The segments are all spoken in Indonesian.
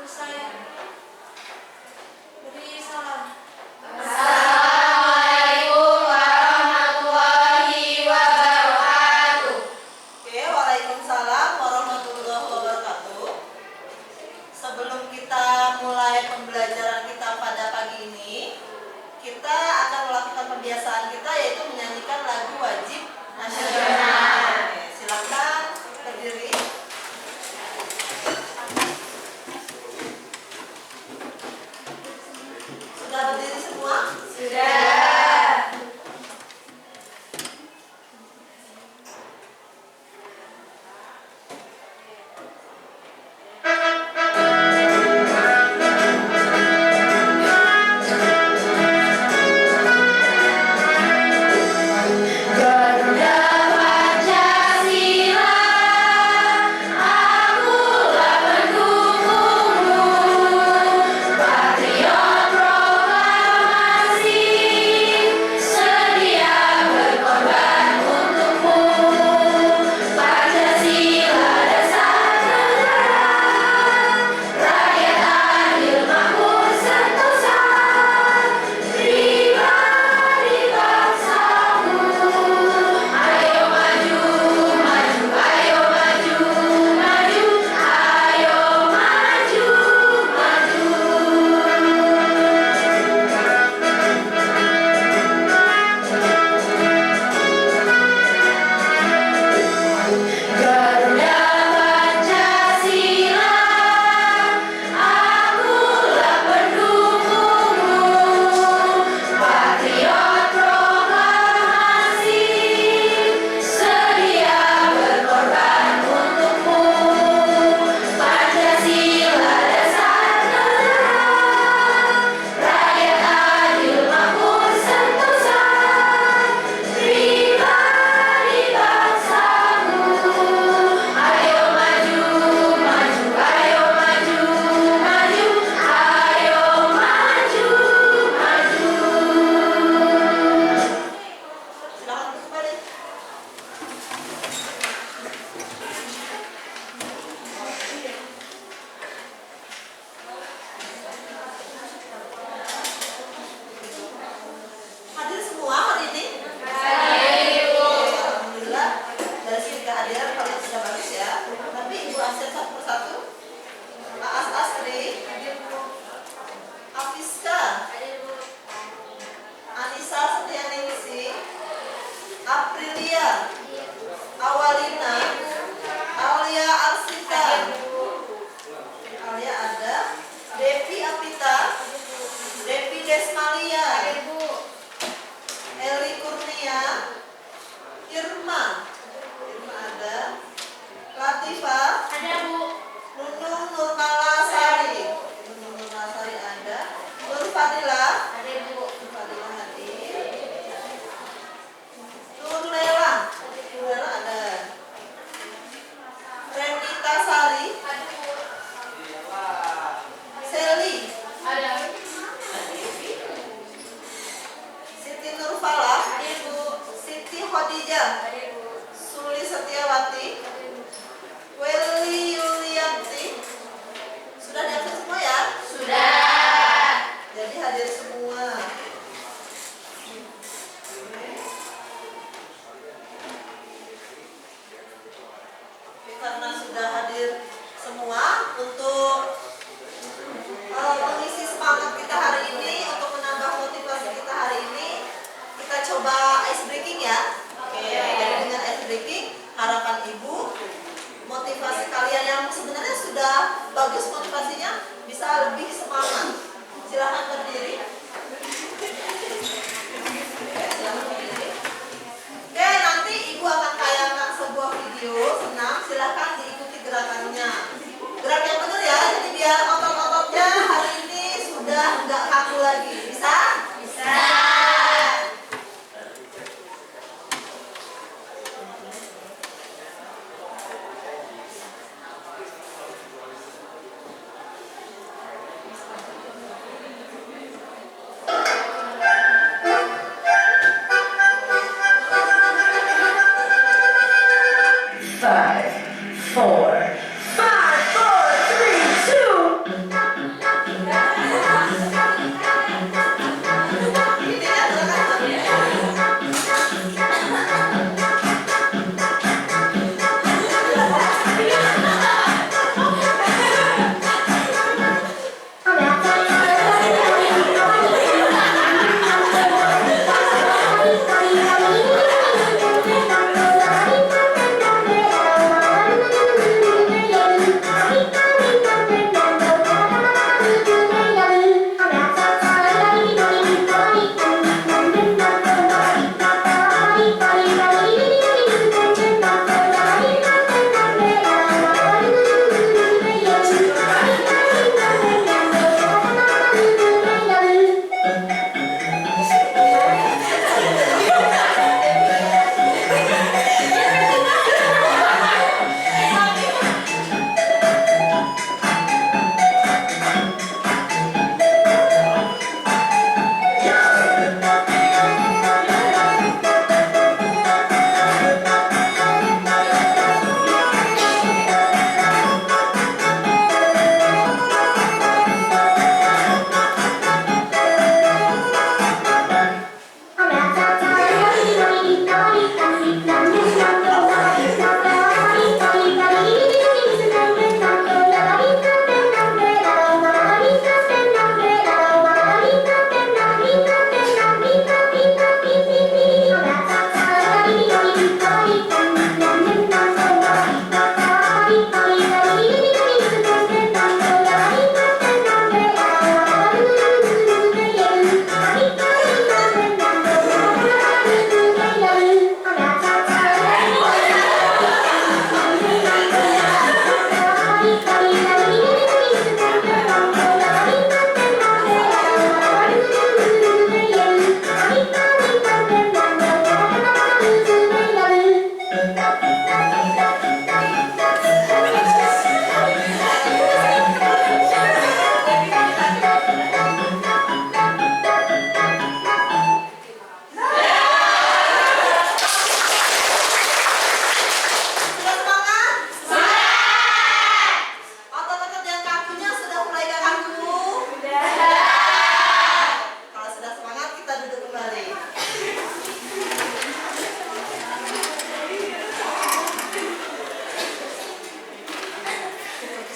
Beri salam. Assalamualaikum warahmatullahi wabarakatuh. Oke, waalaikumsalam warahmatullahi wabarakatuh. Sebelum kita mulai pembelajaran kita pada pagi ini, kita akan melakukan pembiasaan kita yaitu menyanyikan lagu wajib nasional. Oke, silakan berdiri. Sudah berdiri semua? Sudah. Garuda Pancasila, akulah pendukungmu, patriot proklamasi, sedia berkorban untukmu. Pancasila dasar negara, rakyat adil makmur sentosa, pribadi bangsamu. Ayo maju, maju, ayo maju, maju, ayo maju, maju. Garuda Pancasila, akulah pendukungmu, patriot proklamasi, sedia berkorban untukmu. Pancasila dasar negara, rakyat adil makmur sentosa, pribadi bangsamu. Ayo maju, maju, ayo maju, maju, ayo maju, maju. Silakan kembali. Hadir semua hari ini? Alhamdulillah, dari segi kehadiran kalian sudah bagus ya. Tapi Ibu absen satu persatu. Aas Astri, Afiska, Anissa Setianingsih, Aprilia, Awalina, Alia Arsita, Alia ada, Devi Apita, Devi Desmalia, Eli Kurnia, Irma ada, Latifah, Nunung Nurmala Sari, Nunung Nurmala Sari ada, Nur Fadila, Nur Fadila hadir, Nur Lela ada, Renita Sari, Seli, Siti Nurfalah, Siti Khadijah, Suli Setiawati, Welly Yulianti. Sudah diangkat semua ya? Sudah. Jadi hadir semua. Oke, karena sudah hadir semua, untuk mengisi semangat kita hari ini, untuk menambah motivasi kita hari ini, kita coba ice breaking ya. Oke, jadi dengan ice breaking, harapan Ibu, motivasi kalian yang sebenarnya sudah bagus motivasinya bisa lebih semangat. Silahkan berdiri. Oke, silahkan berdiri. Oke, nanti Ibu akan tayangkan sebuah video senam. Silahkan diikuti gerakannya. Gerak yang benar ya, jadi biar otot-ototnya hari ini sudah nggak kaku lagi. Bisa? Bisa. Five, four, three, two.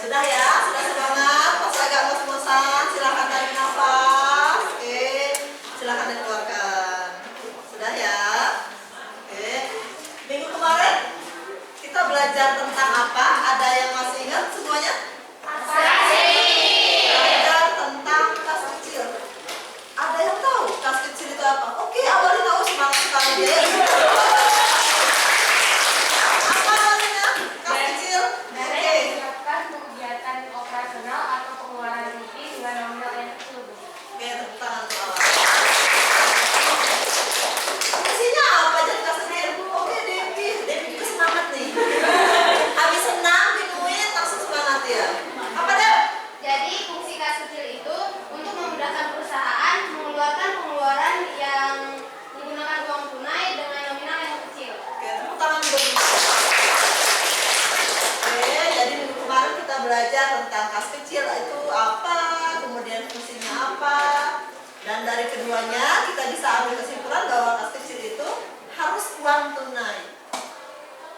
Sudah ya, sudah semangat. Pas agak ngos-ngosan, silahkan tarik nafas. Oke, silahkan dikeluarkan. Sudah ya. Oke. Minggu kemarin kita belajar tentang apa? Ada yang masih ingat semuanya? Belajar tentang kas kecil. Ada yang tahu kas kecil itu apa? Oke, awalnya tahu, semangat sekali deh. Apa awalnya kas kecil? Oke. Menyiapkan kegiatan operasional atau pengeluaran rutin dengan nominal yang kecil. Oke, tepuk tangan untuk awal. Isinya apa jadi kas kecil? Oke, Devi juga semangat nih. Habis senang, minumin, langsung semangat ya. Apa Dev? Jadi fungsi kas kecil itu untuk memudahkan perusahaan mengeluarkan pengeluaran yang menggunakan uang tunai dengan nominal yang kecil. Oke, tepuk tangan buat Devi. Oke, jadi minggu kemarin kita belajar tentang kas kecil itu apa, kemudian fungsinya apa, dan dari keduanya kita bisa ambil kesimpulan bahwa kas kecil itu harus uang tunai.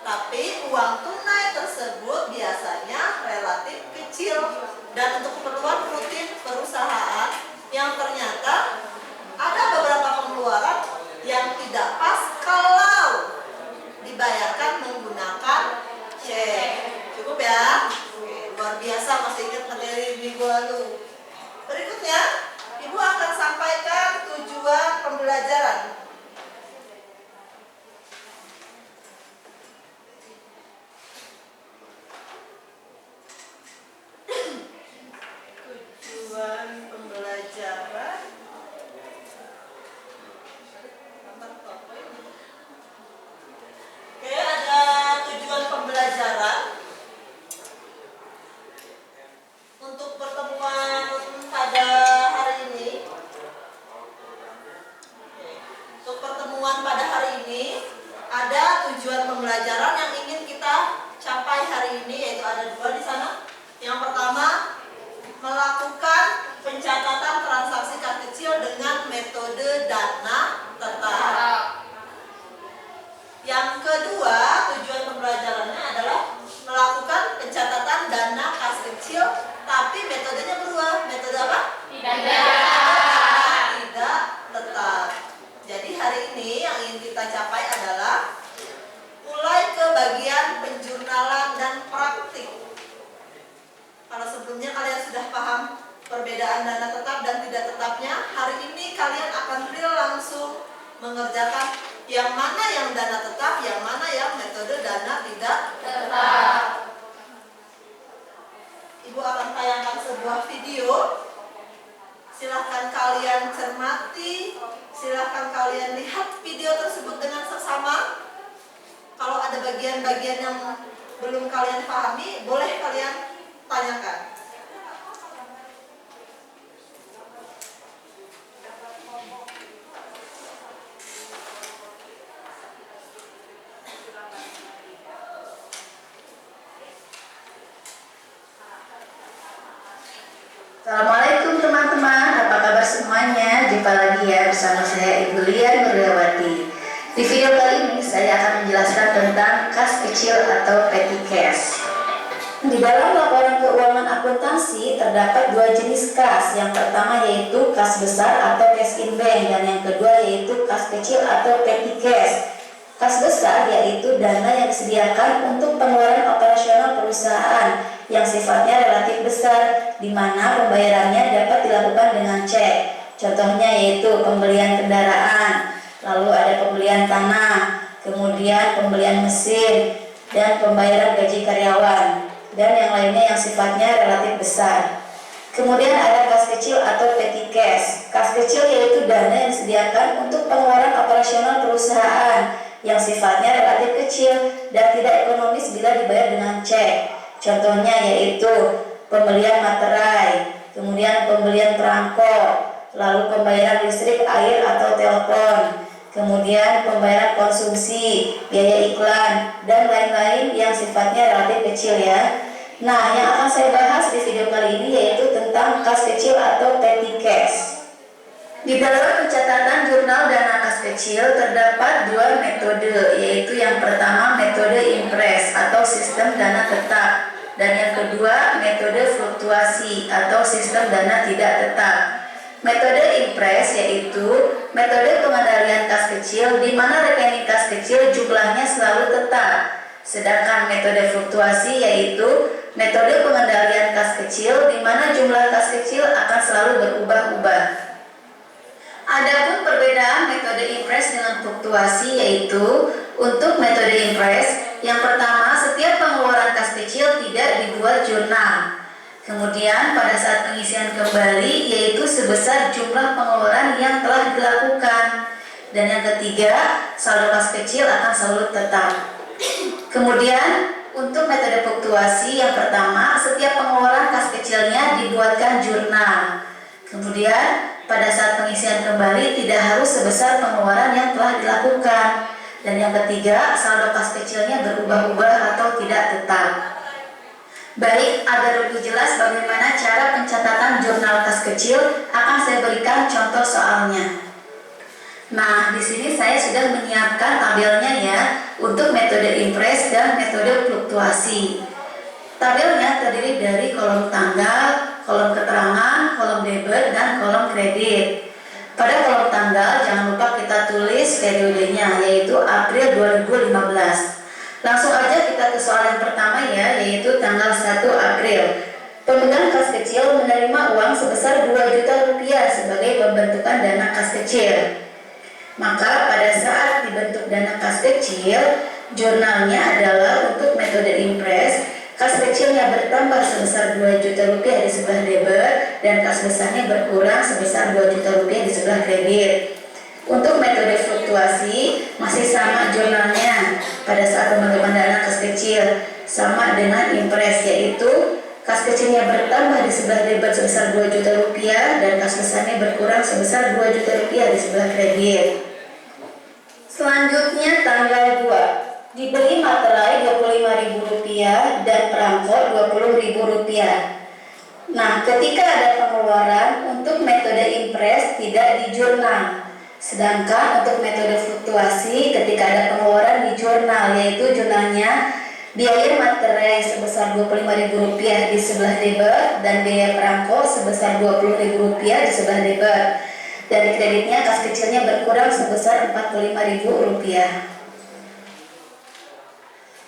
Tapi uang tunai tersebut biasanya relatif kecil dan untuk keperluan rutin perusahaan yang ternyata ada beberapa pengeluaran yang tidak pas kalau dibayarkan menggunakan cek. Cukup ya? Oke, luar biasa, masih ingat materi minggu lalu. Berikutnya, Ibu akan sampaikan tujuan pembelajaran. Tujuan pembelajaran. Oke, ada tujuan pembelajaran untuk pertemuan pada hari ini. Oke, untuk pertemuan pada hari ini ada tujuan pembelajaran yang ingin kita capai hari ini, yaitu ada dua di sana. Yang pertama, melakukan pencatatan transaksi kas kecil dengan metode dana tetap. Yang kedua, tujuan pembelajarannya adalah melakukan pencatatan dana kas kecil, tapi metodenya berubah. Metode apa? Tidak tetap. Jadi hari ini yang ingin kita capai adalah mulai ke bagian penjurnalan dan praktik. Kalau sebelumnya kalian sudah paham perbedaan dana tetap dan tidak tetapnya, hari ini kalian akan real langsung mengerjakan yang mana yang dana tetap, yang mana yang metode dana tidak tetap. Ibu akan tayangkan sebuah video. Silahkan kalian cermati, silahkan kalian lihat video tersebut dengan seksama. Kalau ada bagian-bagian yang belum kalian pahami, boleh kalian tanyakan. Assalamualaikum teman-teman, apa kabar semuanya? Jumpa lagi ya bersama saya Ibu Lian Nurliawati. Di video kali ini saya akan menjelaskan tentang kas kecil atau petty cash. Di dalam laporan keuangan akuntansi terdapat dua jenis kas. Yang pertama yaitu kas besar atau cash in bank, dan yang kedua yaitu kas kecil atau petty cash. Kas besar yaitu dana yang disediakan untuk pengeluaran operasional perusahaan yang sifatnya relatif besar, di mana pembayarannya dapat dilakukan dengan cek. Contohnya yaitu pembelian kendaraan, lalu ada pembelian tanah, kemudian pembelian mesin, dan pembayaran gaji karyawan, dan yang lainnya yang sifatnya relatif besar. Kemudian ada kas kecil atau petty cash. Kas kecil yaitu dana yang disediakan untuk pengeluaran operasional perusahaan yang sifatnya relatif kecil dan tidak ekonomis bila dibayar dengan cek. Contohnya yaitu pembelian materai, kemudian pembelian perangko, lalu pembayaran listrik, air atau telepon, kemudian pembayaran konsumsi, biaya iklan, dan lain-lain yang sifatnya relatif kecil ya. Nah, yang akan saya bahas di video kali ini yaitu tentang kas kecil atau petty cash. Di dalam pencatatan jurnal dana kas kecil terdapat dua metode, yaitu yang pertama metode impres atau sistem dana tetap, dan yang kedua metode fluktuasi atau sistem dana tidak tetap. Metode impres yaitu metode pengendalian kas kecil di mana rekening kas kecil jumlahnya selalu tetap. Sedangkan metode fluktuasi yaitu metode pengendalian kas kecil di mana jumlah kas kecil akan selalu berubah-ubah. Adapun perbedaan metode impres dengan fluktuasi yaitu untuk metode impres, yang pertama setiap pengeluaran kas kecil tidak dibuat jurnal. Kemudian pada saat pengisian kembali yaitu sebesar jumlah pengeluaran yang telah dilakukan. Dan yang ketiga, saldo kas kecil akan selalu tetap. Kemudian untuk metode fluktuasi yang pertama, setiap pengeluaran kas kecilnya dibuatkan jurnal. Kemudian pada saat pengisian kembali tidak harus sebesar pengeluaran yang telah dilakukan. Dan yang ketiga, saldo kas kecilnya berubah-ubah atau tidak tetap. Baik, agar lebih jelas bagaimana cara pencatatan jurnal kas kecil, akan saya berikan contoh soalnya. Nah, di sini saya sudah menyiapkan tabelnya ya untuk metode impres dan metode fluktuasi. Tabelnya terdiri dari kolom tanggal, kolom keterangan, kolom debit, dan kolom kredit. Pada kolom tanggal jangan lupa kita tulis periodenya yaitu April 2015. Langsung aja kita ke soal yang pertama ya, yaitu tanggal 1 April. Pemegang kas kecil menerima uang sebesar 2 juta rupiah sebagai pembentukan dana kas kecil. Maka pada saat dibentuk dana kas kecil, jurnalnya adalah untuk metode impres. Kas kecilnya bertambah sebesar 2 juta rupiah di sebelah debit dan kas besarnya berkurang sebesar 2 juta rupiah di sebelah kredit. Untuk metode fluktuasi masih sama jurnalnya pada saat pembentukan dana kas kecil, sama dengan impres yaitu kas kecilnya bertambah di sebelah debit sebesar 2 juta rupiah dan kas besarnya berkurang sebesar 2 juta rupiah di sebelah kredit. Selanjutnya tanggal 2, dibeli materai Rp25.000 dan perangko Rp20.000. Nah, ketika ada pengeluaran untuk metode impres tidak dijurnal. Sedangkan untuk metode fluktuasi ketika ada pengeluaran di jurnal, yaitu jurnalnya biaya materai sebesar Rp25.000 di sebelah debit dan biaya perangko sebesar Rp20.000 di sebelah debit. Dan di kreditnya kas kecilnya berkurang sebesar Rp45.000.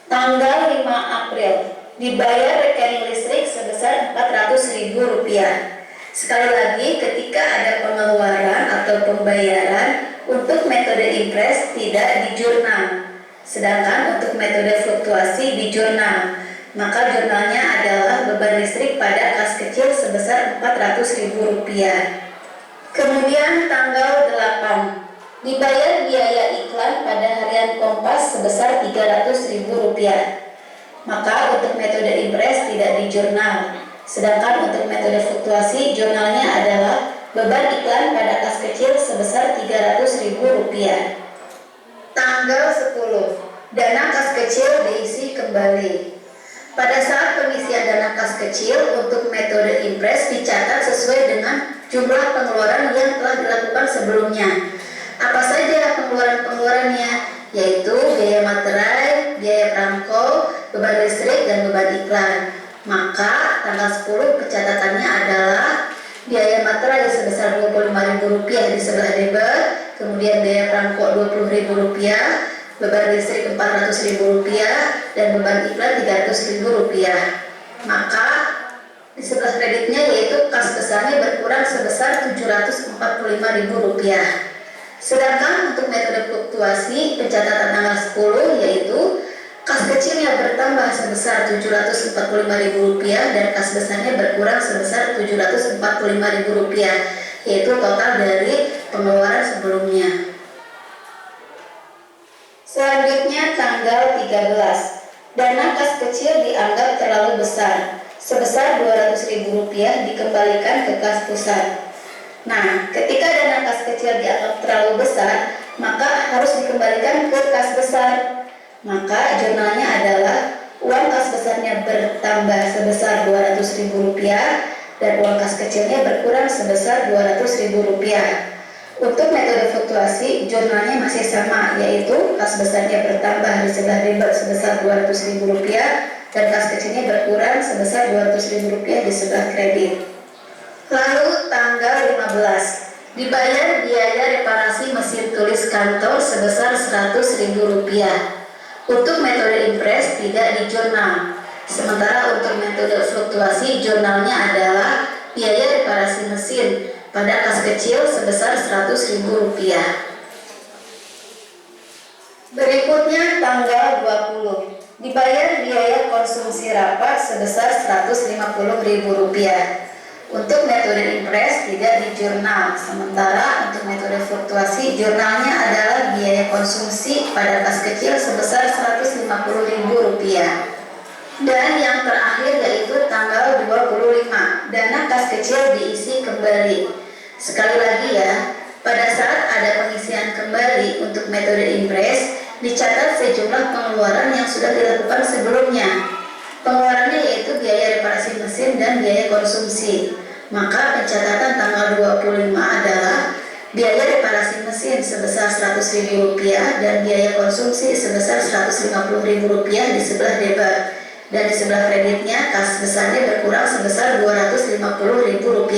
Tanggal 5 April dibayar rekening listrik sebesar Rp400.000. Sekali lagi, ketika ada pengeluaran atau pembayaran untuk metode impres tidak dijurnal, sedangkan untuk metode fluktuasi dijurnal. Maka jurnalnya adalah beban listrik pada kas kecil sebesar Rp400.000. Kemudian tanggal 8, dibayar biaya iklan pada harian Kompas sebesar Rp300.000. Maka untuk metode impres tidak dijurnal. Sedangkan untuk metode fluktuasi jurnalnya adalah beban iklan pada kas kecil sebesar Rp300.000. Tanggal 10, dana kas kecil diisi kembali. Pada saat pengisian dana kas kecil untuk metode impres dicatat sesuai dengan jumlah pengeluaran yang telah dilakukan sebelumnya. Apa saja pengeluaran-pengeluarannya? Yaitu biaya materai, biaya perangko, beban listrik, dan beban iklan. Maka tanggal 10 pencatatannya adalah biaya materai sebesar Rp25.000 di sebelah debit, kemudian biaya perangko Rp20.000, beban listrik Rp400.000, dan beban iklan Rp300.000. Maka di sebelah kreditnya yaitu kas besarnya berkurang sebesar Rp745.000. Sedangkan untuk metode fluktuasi pencatatan tanggal 10 yaitu kas kecilnya bertambah sebesar Rp745.000 dan kas besarnya berkurang sebesar Rp745.000, yaitu total dari pengeluaran sebelumnya. Selanjutnya tanggal 13, dana kas kecil dianggap terlalu besar, sebesar Rp200.000 dikembalikan ke kas pusat. Nah, ketika dana kas kecil dianggap terlalu besar, maka harus dikembalikan ke kas besar. Maka jurnalnya adalah uang kas besarnya bertambah sebesar Rp200.000 dan uang kas kecilnya berkurang sebesar Rp200.000. Untuk metode fluktuasi jurnalnya masih sama, yaitu kas besarnya bertambah di sebelah debit sebesar Rp200.000 dan kas kecilnya berkurang sebesar Rp200.000 di sebelah kredit. Lalu tanggal 15, dibayar biaya reparasi mesin tulis kantor sebesar Rp100.000. Untuk metode impres tidak di jurnal. Sementara untuk metode fluktuasi jurnalnya adalah biaya reparasi mesin pada kas kecil sebesar Rp100.000. Berikutnya tanggal 20, dibayar biaya konsumsi rapat sebesar Rp150.000. Untuk metode impres tidak di jurnal. Sementara untuk metode fluktuasi jurnalnya adalah biaya konsumsi pada kas kecil sebesar Rp150.000. Dan yang terakhir yaitu tanggal 25, dana kas kecil diisi kembali. Sekali lagi ya, pada saat ada pengisian kembali untuk metode impres, dicatat sejumlah pengeluaran yang sudah dilakukan sebelumnya. Pengeluarannya yaitu biaya reparasi mesin dan biaya konsumsi. Maka pencatatan tanggal 25 adalah biaya reparasi mesin sebesar Rp100.000 dan biaya konsumsi sebesar Rp150.000 di sebelah debit. Dan di sebelah kreditnya kas besarnya berkurang sebesar Rp250.000.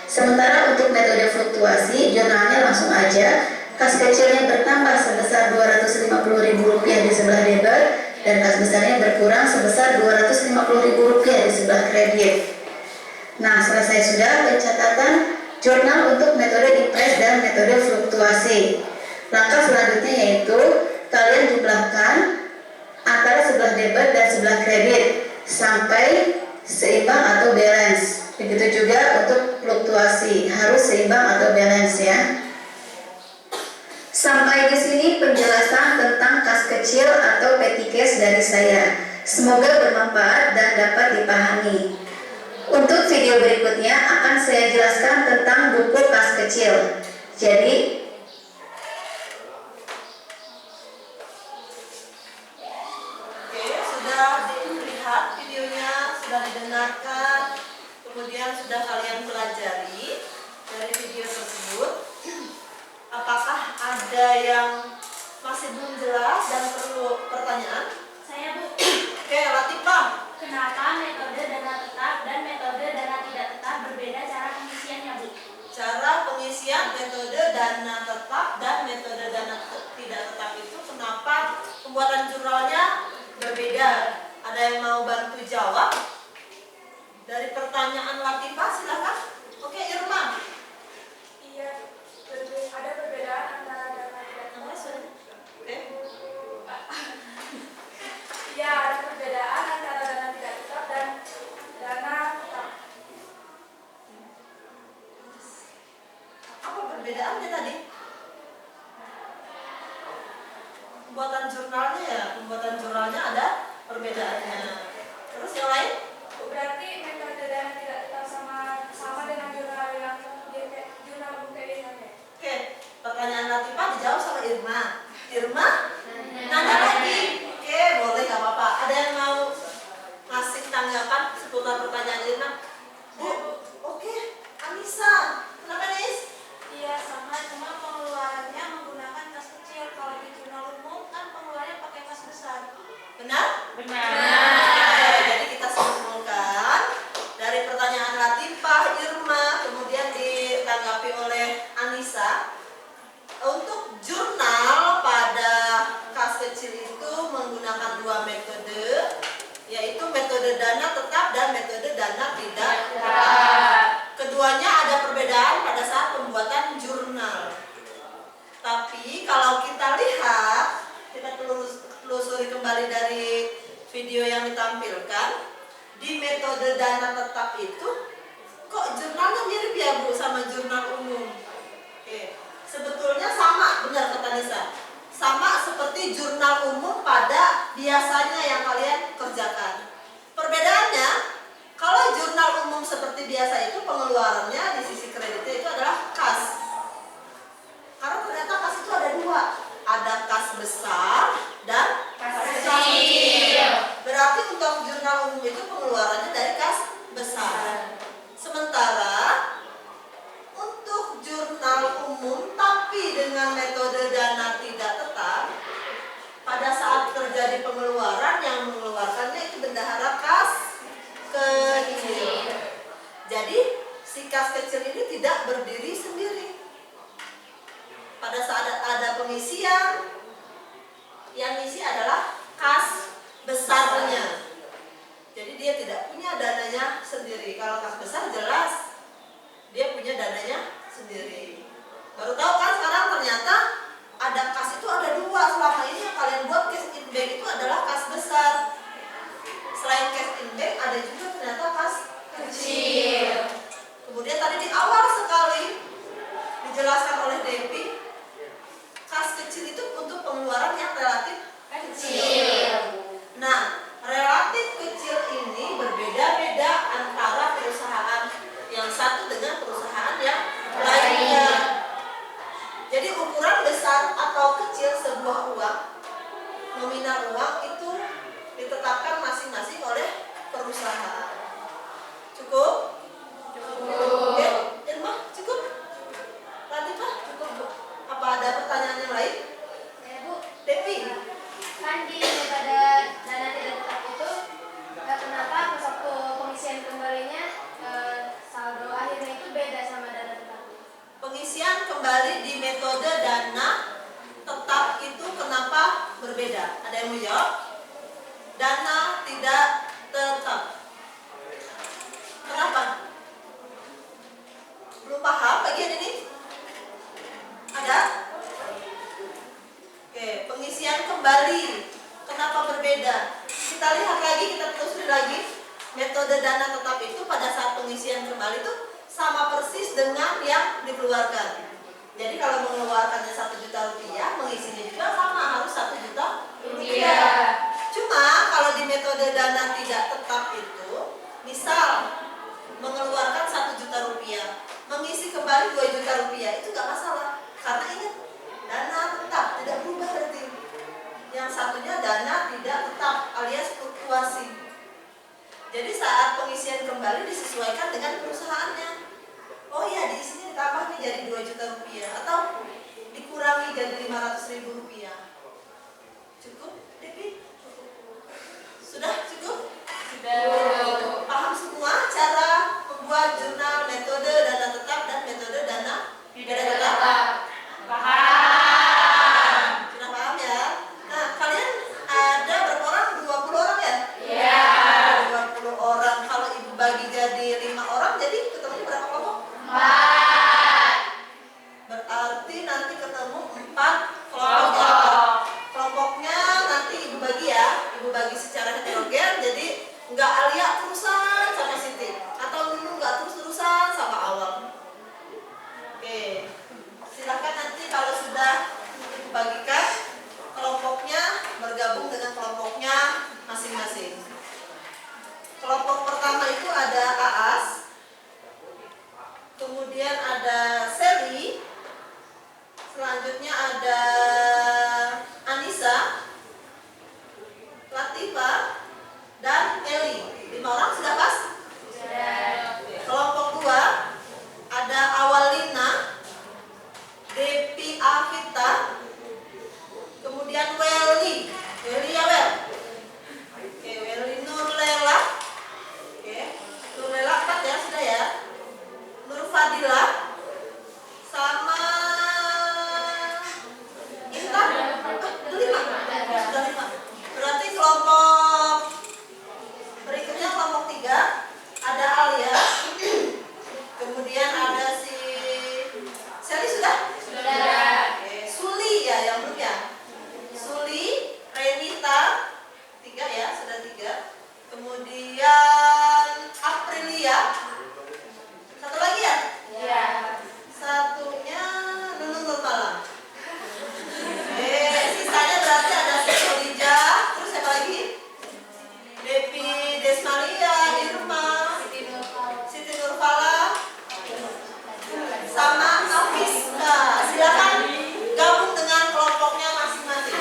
Sementara untuk metode fluktuasi jurnalnya langsung aja, kas kecilnya bertambah sebesar Rp250.000 di sebelah debit dan kas besarnya berkurang sebesar Rp250.000 di sebelah kredit. Nah, selesai sudah pencatatan jurnal untuk metode impres dan metode fluktuasi. Langkah selanjutnya yaitu kalian jumlahkan antara sebelah debit dan sebelah kredit sampai seimbang atau balance. Begitu juga untuk fluktuasi harus seimbang atau balance ya. Sampai di sini penjelasan tentang kas kecil atau petty cash dari saya. Semoga bermanfaat dan dapat dipahami. Untuk video berikutnya akan saya jelaskan tentang buku kas kecil. Jadi dilihat videonya, sudah didengarkan, kemudian sudah kalian pelajari dari video tersebut. Apakah ada yang masih belum jelas dan perlu pertanyaan? Saya Bu. Oke, Latifah. Kenapa metode dana tetap dan metode dana tidak tetap berbeda cara pengisiannya Bu? Cara pengisian metode dana tetap dan metode dana tidak tetap itu kenapa pembuatan jurnalnya berbeda? Ada yang mau bantu jawab? Dari pertanyaan Latifah silakan. Oke, Irma. Iya, ada perbedaan antara dana tidak tetap. Oke. Iya, ada perbedaan antara dana tidak tetap dan dana tetap. Apa perbedaannya tadi? Pembuatan jurnalnya ya, pembuatan jurnalnya ada perbedaannya. Terus yang lain? Berarti metode dana tidak tetap sama dengan jurnal yang jurnal UPI ya? Oke, pertanyaan Latifah dijawab sama Irma. Irma? Nanya lagi. Oke, boleh, gak apa-apa. Ada yang mau ngasih tanggapan seputar pertanyaan Irma? Bu, oke. Anissa, kenapa Nis? Iya, sama, cuma pengeluarannya menggunakan kas kecil. Kalau di jurnal umum kan pengeluarannya pakai kas besar. Benar? Benar. Jadi kita simpulkan dari pertanyaan Latifah, Irma, kemudian ditanggapi oleh Anissa. Untuk jurnal pada kas kecil itu menggunakan dua metode, yaitu metode dana tetap dan metode dana tidak tetap. Keduanya ada perbedaan pada saat pembuatan jurnal. Tapi kalau kita lihat, kita telusuri kembali dari video yang ditampilkan, di metode dana tetap itu kok jurnalnya mirip ya Bu sama jurnal umum. Oke. Sebetulnya sama, benar kata Nisa. Sama seperti jurnal umum pada biasanya yang kalian kerjakan. Perbedaannya, kalau jurnal umum seperti biasa itu pengeluarannya di sisi kreditnya itu adalah kas. Karena ternyata kas itu ada dua. Ada kas besar dan kas kecil. Berarti untuk jurnal umum itu pengeluarannya dari kas besar. Sementara untuk jurnal umum tapi dengan metode dana tidak tetap, pada saat terjadi pengeluaran yang mengeluarkannya itu si kas kecil ini tidak berdiri sendiri. Pada saat ada pengisian, yang ngisi adalah kas besarnya. Jadi dia tidak punya dananya sendiri. Kalau kas besar jelas dia punya dananya sendiri. Baru tahu kan sekarang ternyata ada kas itu ada dua. Selama ini yang kalian buat cash in bank itu adalah kas besar. Selain cash in bank ada juga ternyata kas kecil. Kemudian tadi di awal sekali dijelaskan oleh Devi, kas kecil itu untuk pengeluaran yang relatif kecil. Nah, relatif kecil ini berbeda-beda antara perusahaan yang satu dengan perusahaan yang lainnya. Jadi ukuran besar atau kecil sebuah uang, nominal uang itu ditetapkan masing-masing oleh perusahaan. Cukup? Oke, Irma, cukup? Latifah, cukup Bu? Apa ada pertanyaan yang lain? Ya Bu, Devi? kan di metode dana tidak tetap itu kenapa pas waktu pengisian kembalinya saldo akhirnya itu beda sama dana tetap? Pengisian kembali di metode dana tetap itu kenapa berbeda? Ada yang mau jawab? Dana tidak tetap. Kenapa? Belum paham bagian ini? Ada? Oke, pengisian kembali. Kenapa berbeda? Kita lihat lagi, kita telusuri lagi. Metode dana tetap itu pada saat pengisian kembali itu sama persis dengan yang dikeluarkan. Jadi kalau mengeluarkannya 1 juta rupiah, mengisinya juga sama, harus 1 juta rupiah. Cuma kalau di metode dana tidak tetap itu, misal mengeluarkan 1 juta rupiah, mengisi kembali 2 juta rupiah, itu gak masalah. Karena ingat, dana tetap, tidak berubah berarti. Yang satunya dana tidak tetap alias fluktuasi. Jadi saat pengisian kembali disesuaikan dengan perusahaannya. Oh iya, diisinya ditambah nih jadi 2 juta rupiah atau dikurangi jadi 500.000 rupiah. Cukup, Devi? Sudah cukup? Sudah. Paham semua cara membuat jurnal metode dana tetap dan metode dana tidak tetap? Paham. Sudah paham ya? Nah, kalian ada berapa orang? 20 orang ya? Iya. 20 orang. Kalau ibu bagi jadi 5 orang, jadi ketemunya berapa kelompok? 4. Berarti nanti ketemu 4 kelompok. Kelompoknya nanti ibu bagi ya. Ibu bagi secara heterogen, jadi nggak Alia terusan sama Siti atau Nunu nggak terus-terusan sama Awam. Oke, silahkan nanti kalau sudah ibu bagikan kelompoknya bergabung dengan kelompoknya masing-masing. Kelompok pertama itu ada Aas, kemudian ada Sally, selanjutnya ada Anissa, Latifah, dan Eli. 5 orang sudah pas? Sudah. Kelompok 2 ada Awalina, Depi Avita, kemudian Welly. Welly ya Wel? Oke, Welly Nurlela. Oke, Nurlela 4 ya, sudah ya. Nur Fadila sama Intan. Sudah 5. Berarti kelompok berikutnya kelompok 3 ada Alia, kemudian ada si Sally sudah? Sudah. Oke, Suli ya yang belum ya? Suli, Renita 3 ya, sudah 3. Kemudian Aprilia. Satu lagi ya? Iya. Satunya Nunung Nurmalang. Sisanya berarti ada Solija, terus siapa lagi? Devi Desmaria, Irma, Siti Nurfala, sama Hafiz. Nah, silakan gabung dengan kelompoknya masing-masing.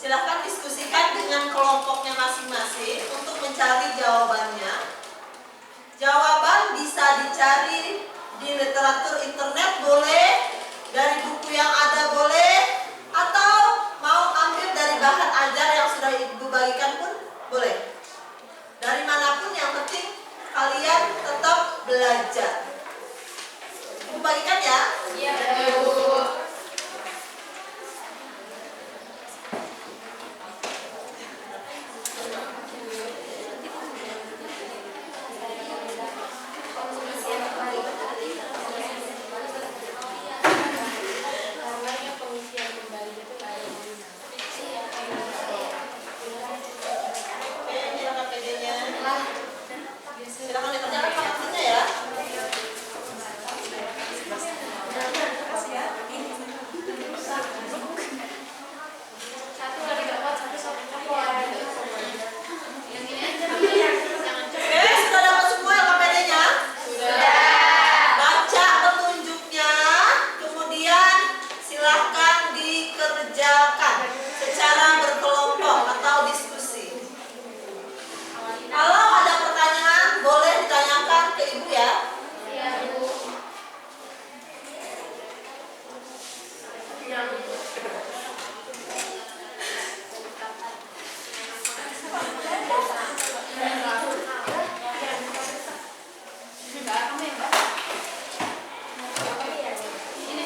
Silahkan diskusikan dengan kelompoknya masing-masing untuk mencari jawabannya. Jawaban bisa dicari di literatur internet boleh, dari buku yang ada boleh, atau mau ambil dari bahan ajar yang sudah Ibu bagikan pun boleh. Dari manapun yang penting kalian tetap belajar. Ibu bagikan ya. Iya, Bu. Oke, silakan PD-nya. Silakan dikerjakan pakai ya. Satu lagi gak kuat, satu yang ini aja. Oke, sudah dapat semua ya PD-nya? Baca petunjuknya, kemudian silahkan dikerjakan secara berkelompok atau diskusi. Kalau ada pertanyaan, boleh ditanyakan ke Ibu ya. Iya, Bu. Ini.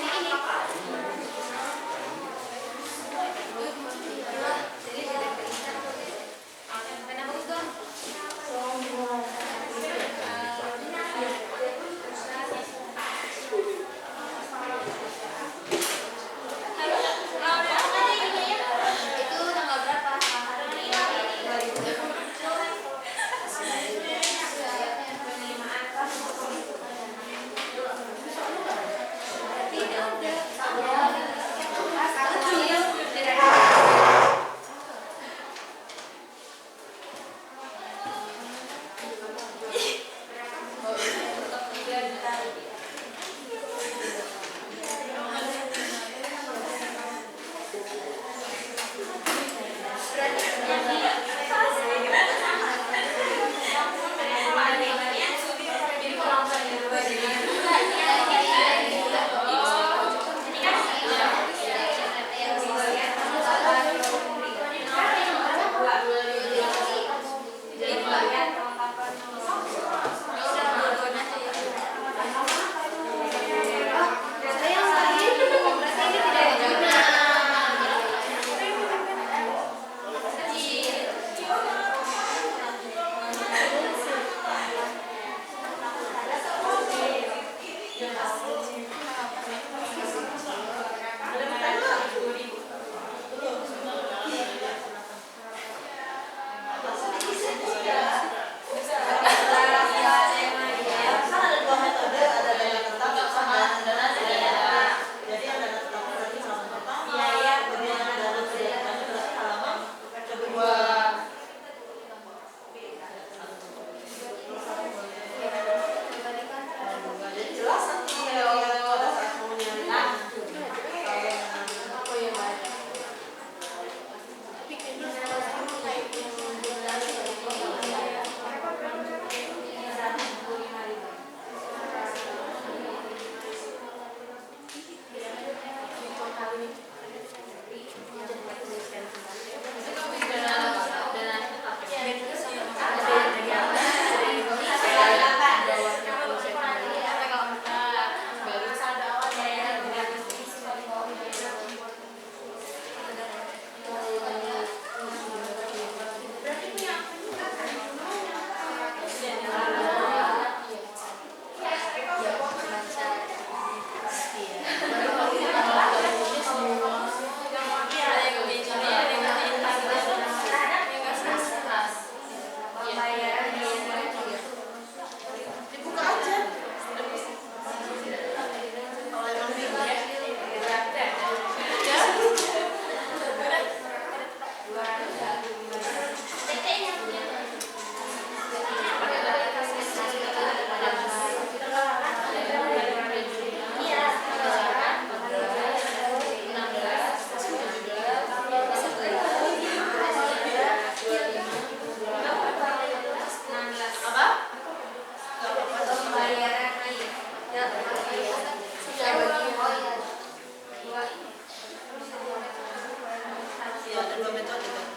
dua metode kan?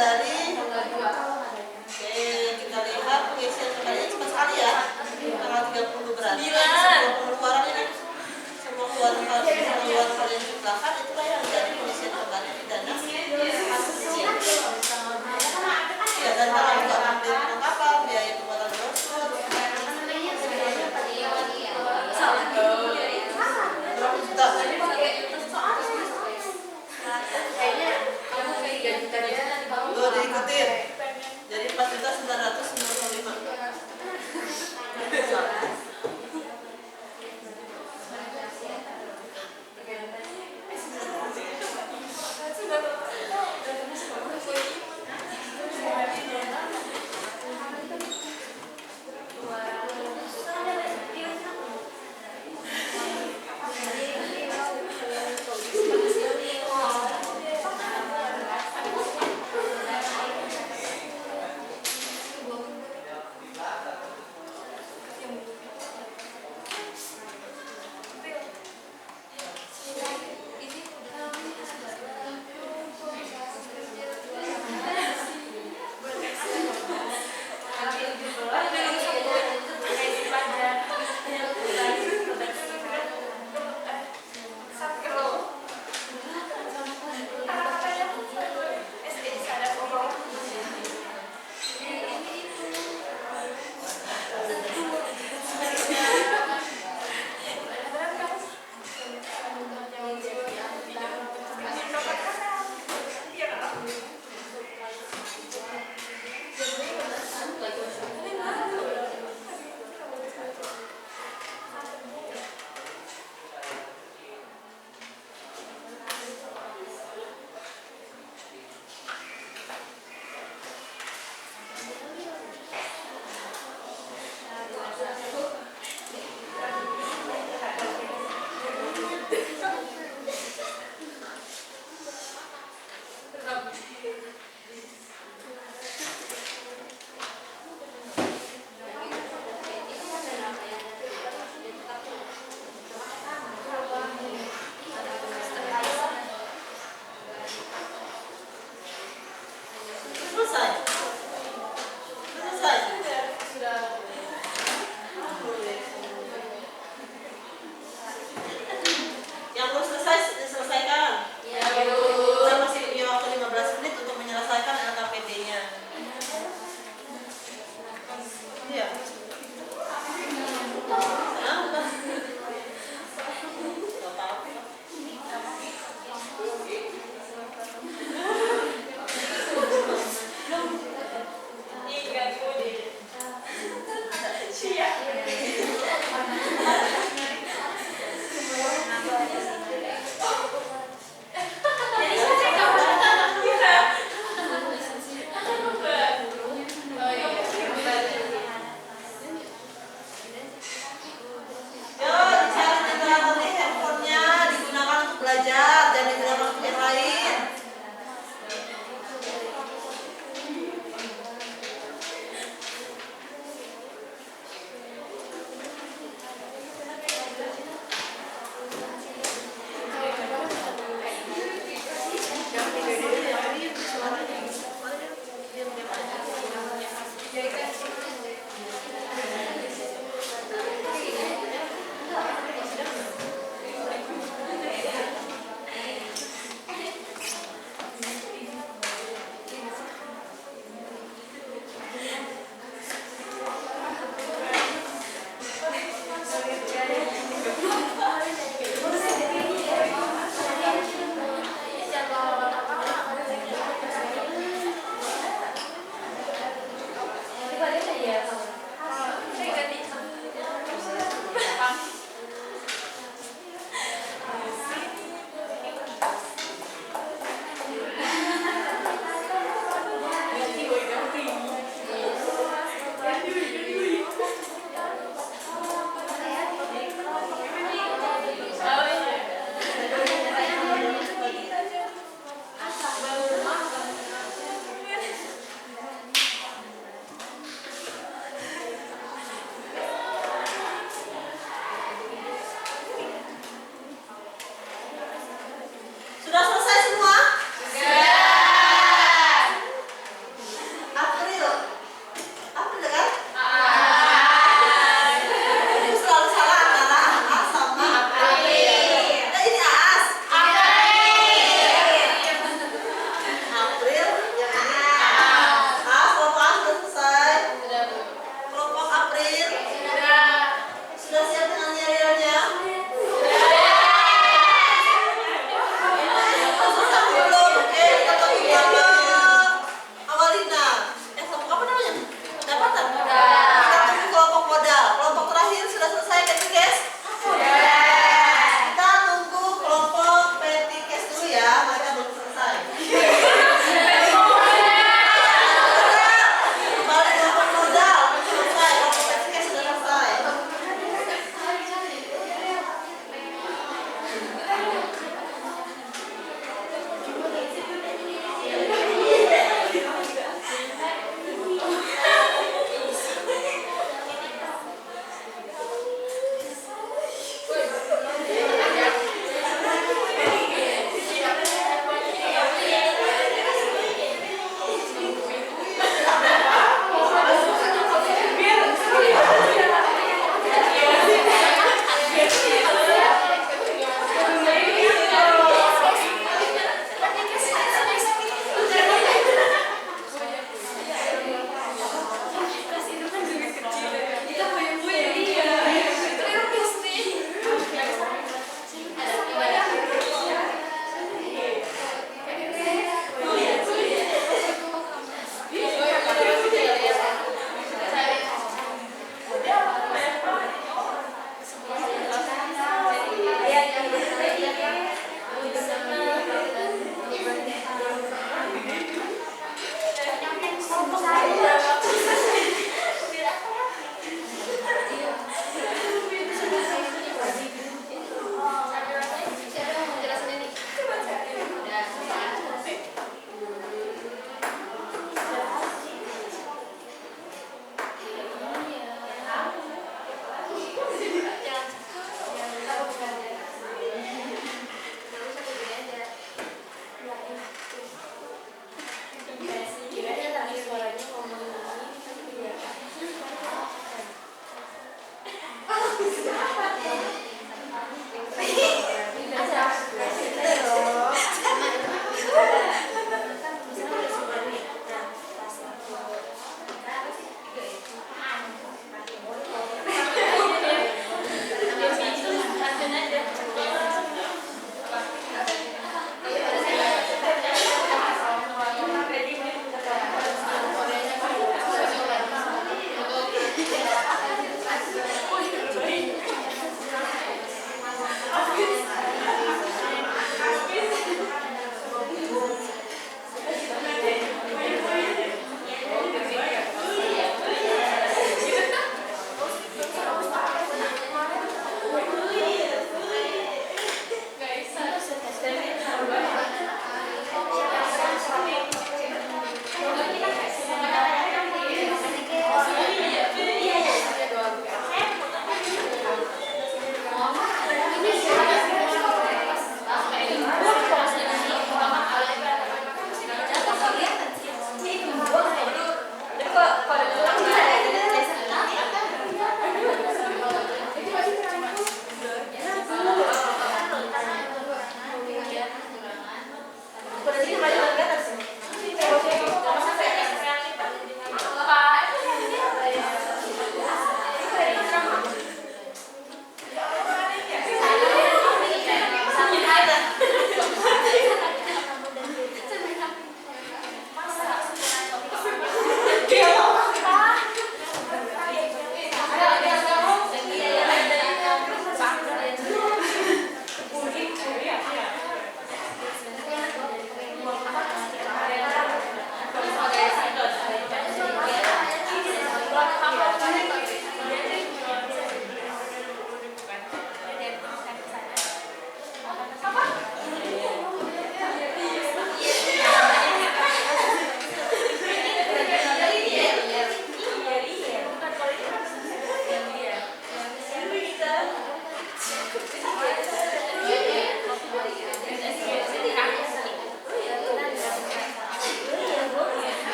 dari kita lihat pengisian kembalinya cepat sekali ya. Tanggal 30 berarti semua pengeluaran ini semua pengeluaran kalian jumlahkan itulah yang menjadi pengisian kembali di dana kas kecil. Ya, dan tanggal 26 perlengkapan biaya pembuatan brosur. Berapa juta? Tuh diikutin. Jadi 4.995.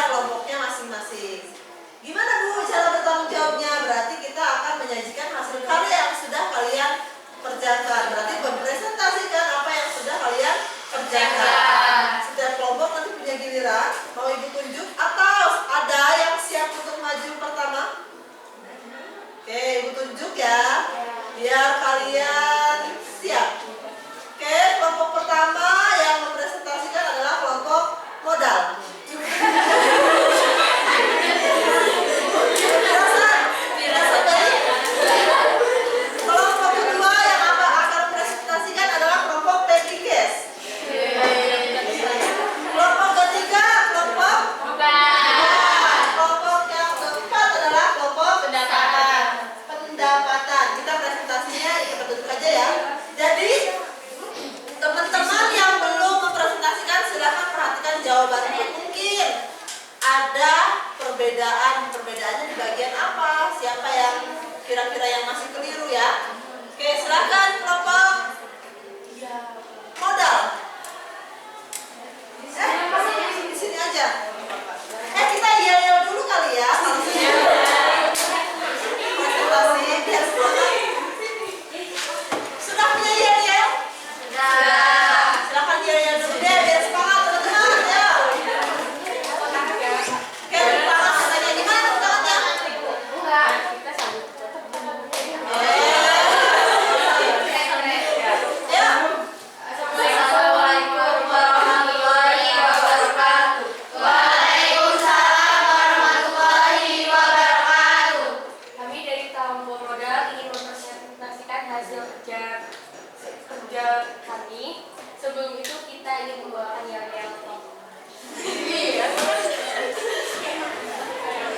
biar kelompoknya masing-masing. Gimana Bu cara bertanggung jawabnya? Berarti kita akan menyajikan hasil karya yang sudah kalian kerjakan. Berarti mempresentasikan apa yang sudah kalian kerjakan. Setiap kelompok nanti punya giliran, mau Ibu tunjuk atau ada yang siap untuk maju pertama? Oke, Ibu tunjuk ya, biar kalian siap. Oke, kelompok pertama yang mempresentasikan adalah kelompok modal. Dirasa baik. Kelompok kedua yang akan mempresentasikan adalah kelompok petty cash. Kelompok ketiga kelompok kelompok yang keempat adalah kelompok pendapatan. Kita presentasinya ikut aja ya. Jadi teman-teman yang belum mempresentasikan silahkan perhatikan jawabannya. Mungkin ada perbedaannya di bagian apa? Siapa yang kira-kira yang masih keliru ya? Oke, silahkan kelompok modal. Di sini aja. Kita yel dulu kali ya. Presentasi biar semangat. Sudah punya yel? Silakan yel dulu deh biar semangat teman-teman ya. Oke, tepuk tangan katanya gimana tepuk tangannya? Ya. Assalamualaikum warahmatullahi wabarakatuh. Waalaikumsalam warahmatullahi wabarakatuh. Kami dari kelompok modal ingin mempresentasikan hasil kerja kami. Sebelum itu kita ingin membawakan yel-yel.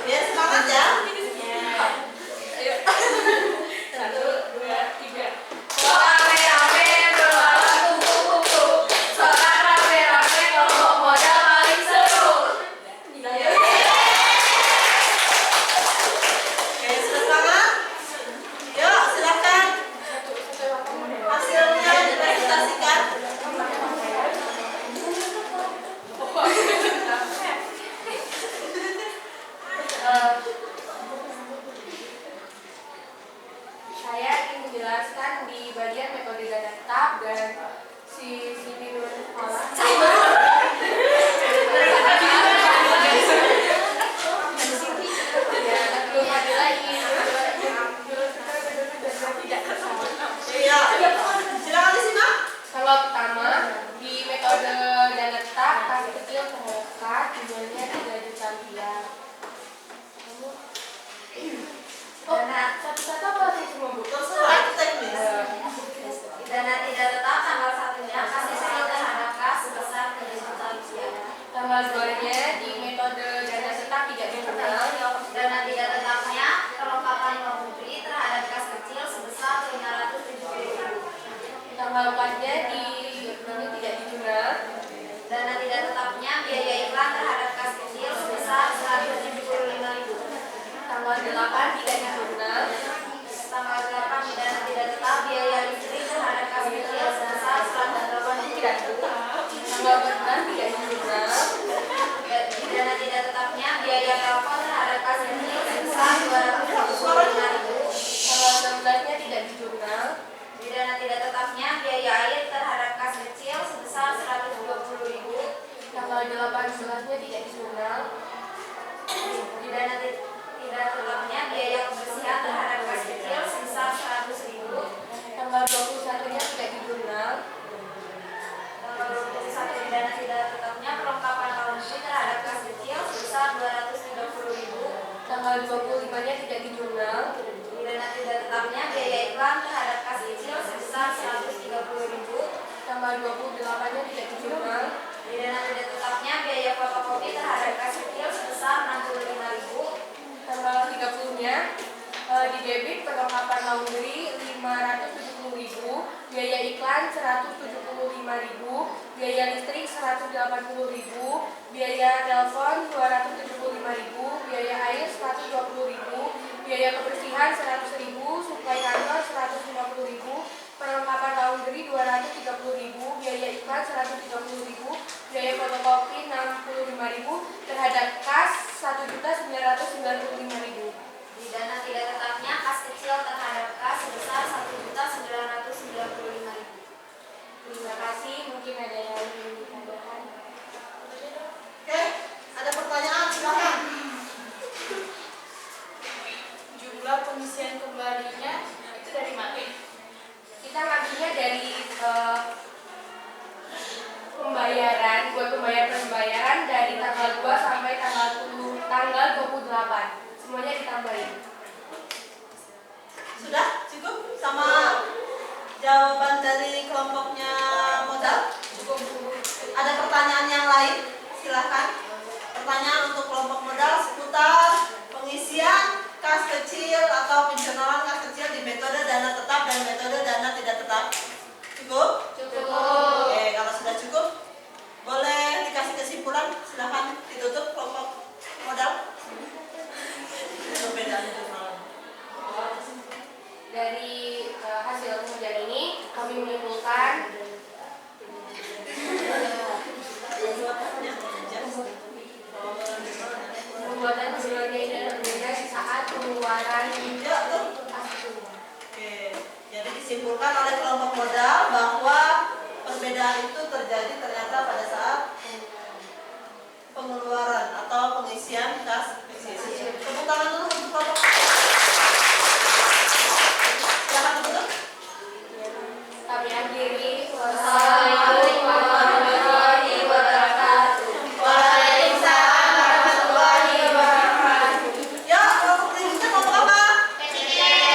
Biar semangat ya. Ayo. 1, 2, 3. Sok rame-rame berlawan kupu-kupu. Sok rame-rame kelompok modal paling seru. Oke, sudah semangat? Yuk, silakan hasilnya dipresentasikan. Saya ingin menjelaskan di bagian metode dana tetap dan si Nur Iya. Silakan disimak. Kalau pertama di metode dana tetap kas kecil pengokat jumlahnya 3 juta rupiah. Satu-satu apa sih semua Bu? Terserah, itu teknis. Dana tidak tetap tanggal 1-nya kas kecil terhadap kas sebesar 3 juta rupiah. Tanggal 2-nya di metode dana tetap tidak dikenal. Dana tidak tetapnya perlengkapan luar negeri terhadap kas kecil sebesar 570.000. Tanggal 4-nya di ini tidak dijurnal. Dana tidak tetapnya biaya iklan terhadap kas kecil sebesar 175.000. Tanggal 8 tidak dijurnal. Tanggal 8 di dana tidak tetap biaya listrik terhadap kas kecil sebesar 180.000. Tanggal 14 tidak dijurnal. Di dana tidak tetapnya biaya telepon terhadap kas kecil sebesar 275.000. Tanggal 16-nya tidak dijurnal. Di dana tidak tetapnya biaya air terhadap kas kecil sebesar 120.000. Tanggal 18-nya tidak dijurnal. Di dana tidak tetapnya biaya kebersihan terhadap kas kecil sebesar 100.000. Tanggal 21-nya tidak dijurnal. Tanggal 21 di dana tidak tetapnya perlengkapan laundry terhadap kas kecil sebesar 230.000. Tanggal 25-nya tidak dijurnal. Di dana tidak tetapnya biaya iklan terhadap kas kecil sebesar 130.000. Tanggal 28-nya tidak dijurnal. Di dana tidak tetapnya biaya fotokopi terhadap kas kecil sebesar 65.000. Tanggal 30-nya di debit perlengkapan laundry 570.000, biaya iklan 175.000, biaya listrik 180.000, biaya telepon 275.000, biaya air 120.000, biaya kebersihan 100.000, suplai kantor 150.000, perlengkapan laundry 230.000, biaya iklan 130.000, biaya fotokopi 65.000 terhadap kas pengeluaran Ya, tuh. Oke, jadi disimpulkan oleh kelompok modal bahwa perbedaan itu terjadi ternyata pada saat pengeluaran atau pengisian kas kecil. Tepuk tangan dulu untuk kelompok. Silakan duduk. kami akhiri. Wassalamualaikum warahmatullahi wabarakatuh. Waalaikumsalam warahmatullahi wabarakatuh. Ya, kelompok berikutnya ngomong apa? Etikes.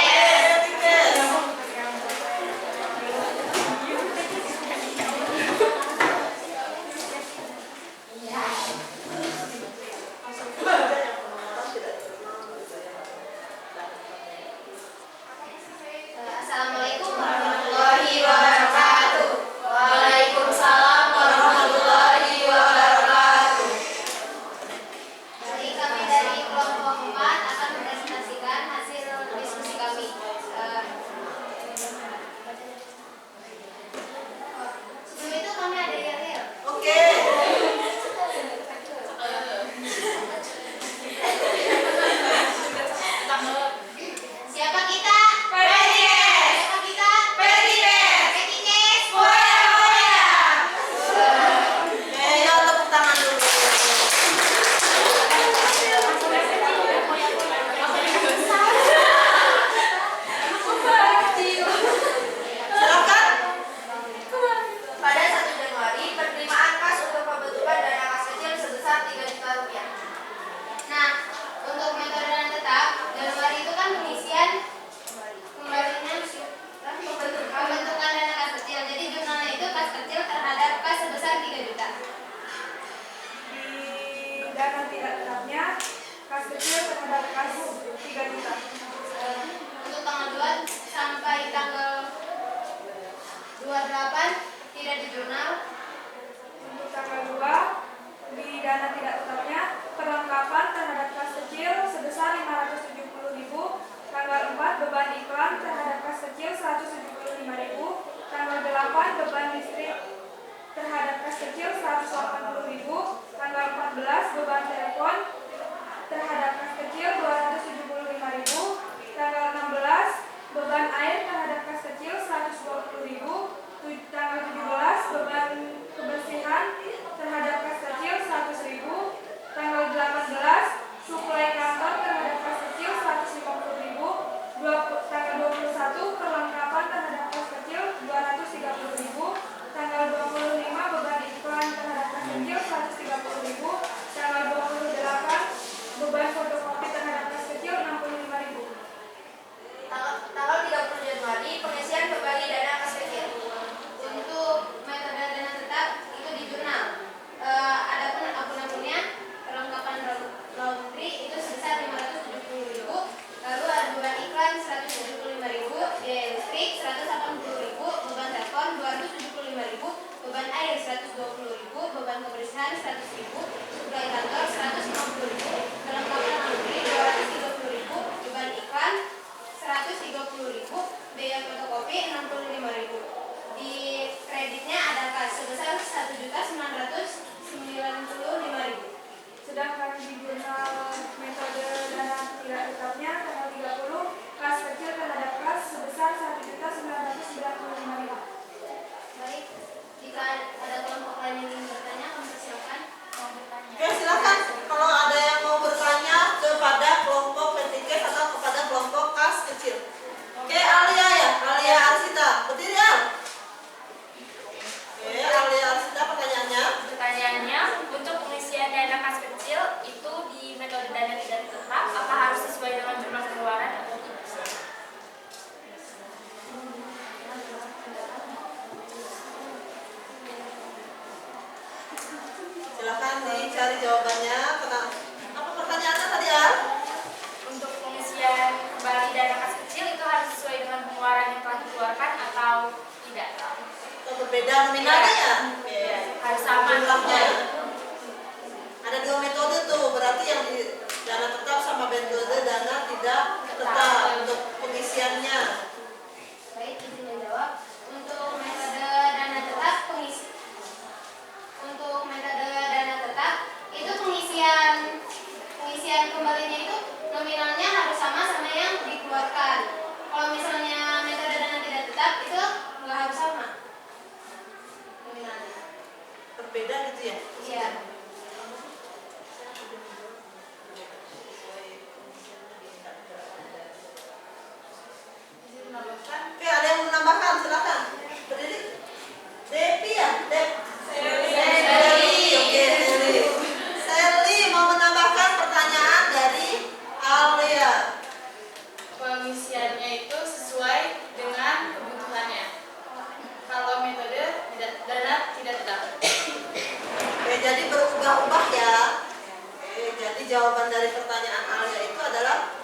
jawaban dari pertanyaan Alia itu adalah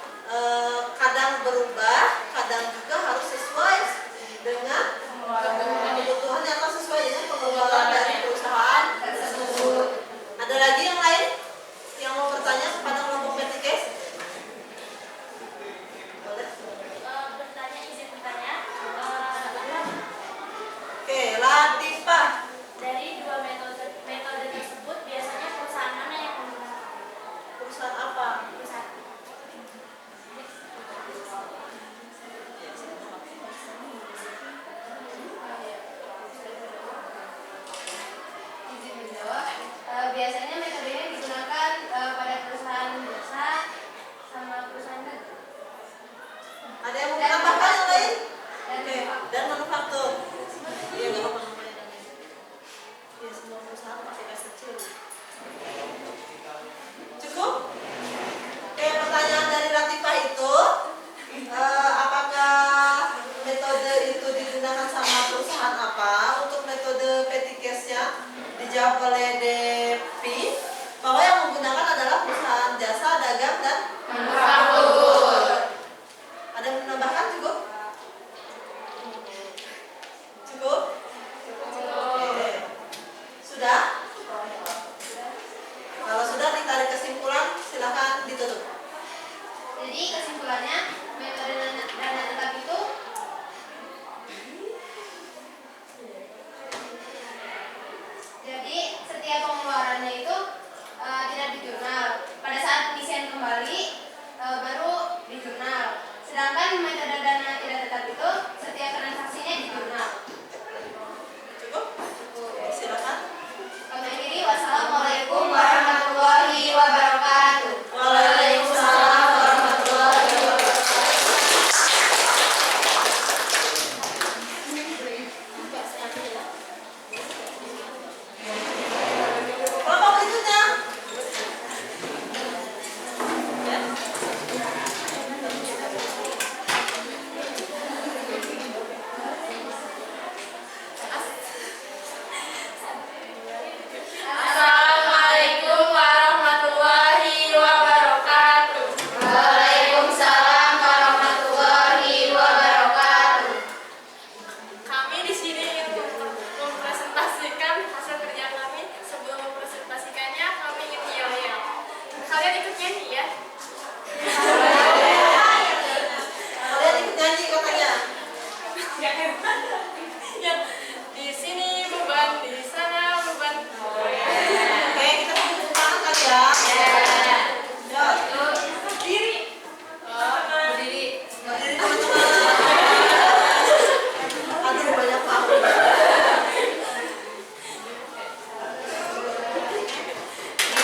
kadang berubah, kadang juga harus sesuai dengan kebutuhannya atau sesuai dengan pengeluaran dari perusahaan tersebut. Ada lagi yang lain yang mau bertanya kepada kelompok Petikes? Boleh? Bertanya, izin bertanya. Oke, Latifah. Dari dua metode tersebut biasanya perusahaan mana yang menggunakan? Perusahaan apa? Perusahaan. Izin menjawab. Biasanya metode ini digunakan pada perusahaan jasa sama perusahaan negeri. Ada yang mau menambahkan yang lain? Dan Oke, dan manufaktur. Iya, nggak apa namanya. Ya, semua perusahaan pakai gas kecil. Cukup? Oke, pertanyaan dari Latifah itu, apakah metode itu digunakan sama perusahaan apa? Untuk metode Petikesnya dijawab oleh Devi bahwa yang menggunakan adalah perusahaan jasa, dagang, dan manufaktur. Ada yang menambahkan cukup? Cukup? Oke. Sudah? Kalau sudah ditarik kesimpulan, silakan ditutup. Jadi kesimpulannya metode dana tetap itu jadi setiap pengeluarannya itu tidak di jurnal. Pada saat pengisian kembali baru di jurnal. Sedangkan metode dana tidak tetap itu setiap transaksinya di jurnal. Cukup? Oke, silakan. Kami akhiri, wassalamualaikum warahmatullahi wabarakatuh. Waalaikumsalam warahmatullahi wabarakatuh. Kelompok berikutnya. Ya. Assalamualaikum warahmatullahi wabarakatuh. Waalaikumsalam warahmatullahi wabarakatuh. Kami di sini ingin mempresentasikan hasil kerja kami. Sebelum mempresentasikannya, kami ingin yel-yel. Kalian ikut nyanyi ya? Kalian ikut nyanyi katanya. Ya, di sini beban, di sana beban. Oke, kita tepuk tangan kali ya. Ya. Diri. Berdiri teman-teman. Aduh, banyak banget.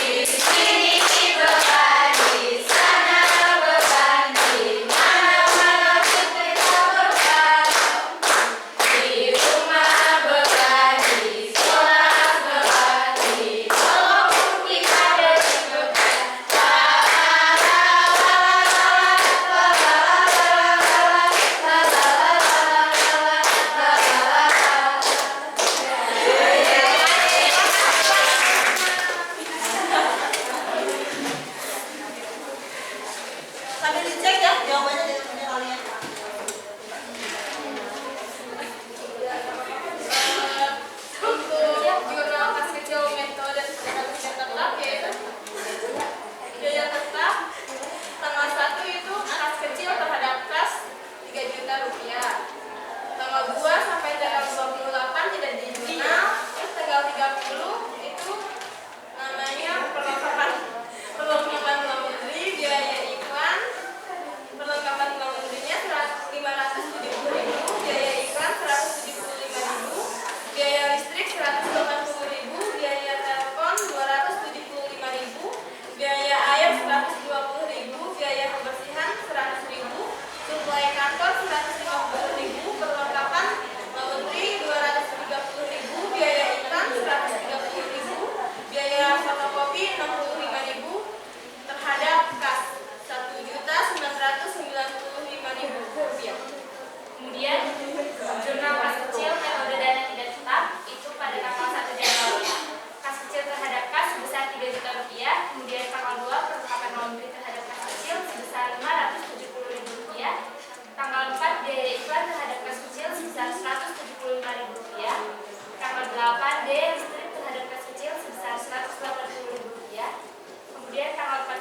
Di sini beban, di sana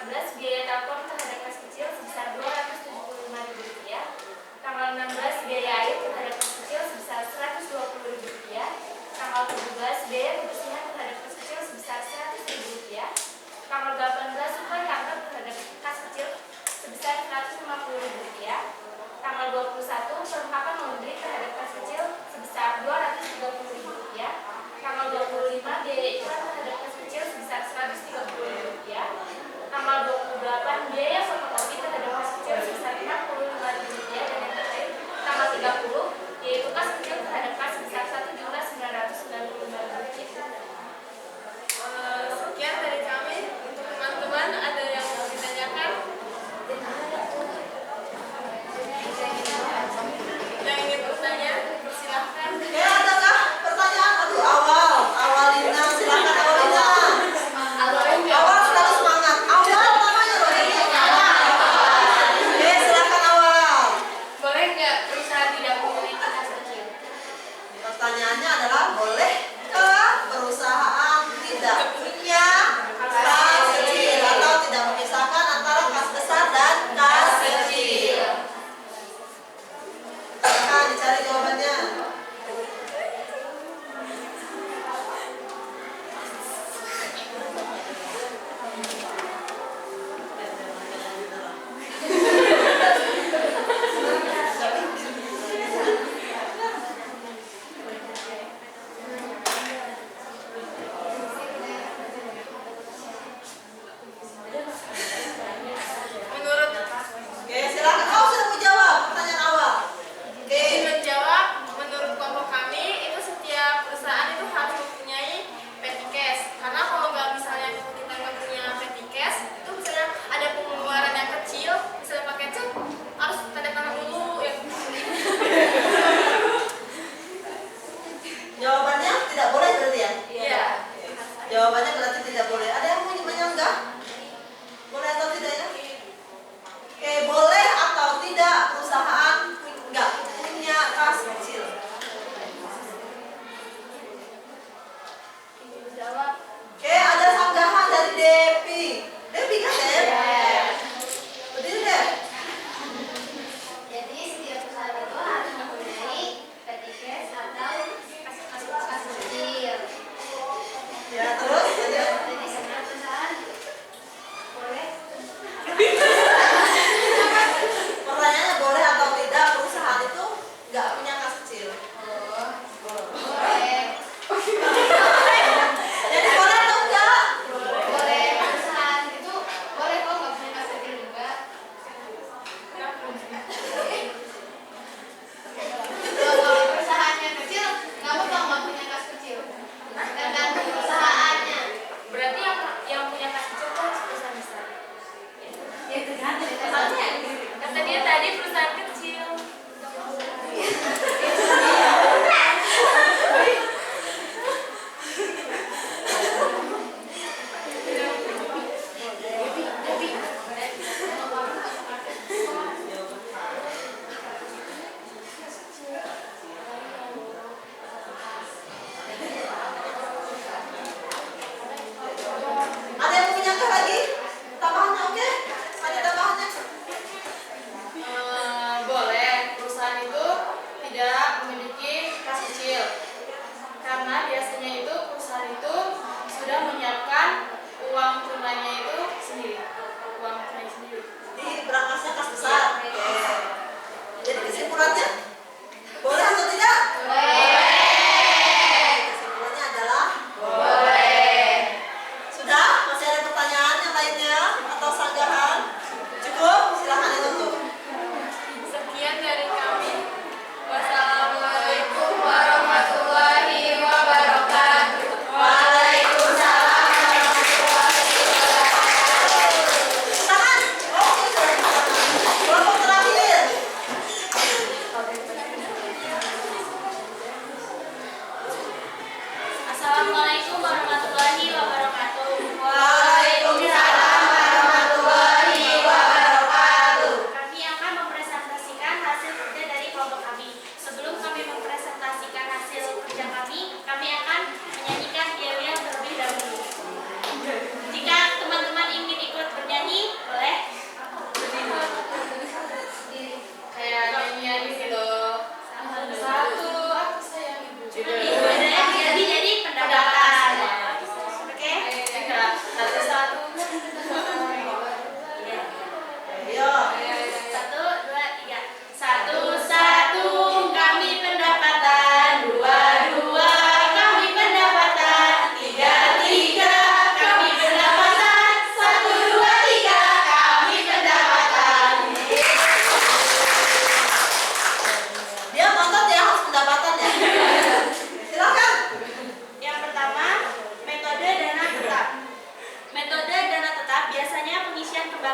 15 biaya telepon terhadap kas kecil sebesar Rp275.000. Tanggal 16 biaya air terhadap kas kecil sebesar Rp120.000. Tanggal 17 biaya kebersihan terhadap kas kecil sebesar Rp100.000. Tanggal 18 suplai kantor terhadap kas kecil sebesar Rp150.000. Tanggal 21 perlengkapan laundry terhadap kas kecil sebesar Rp230.000. Tanggal 25 biaya iklan terhadap kas kecil sebesar Rp130.000. Tanggal 28 biaya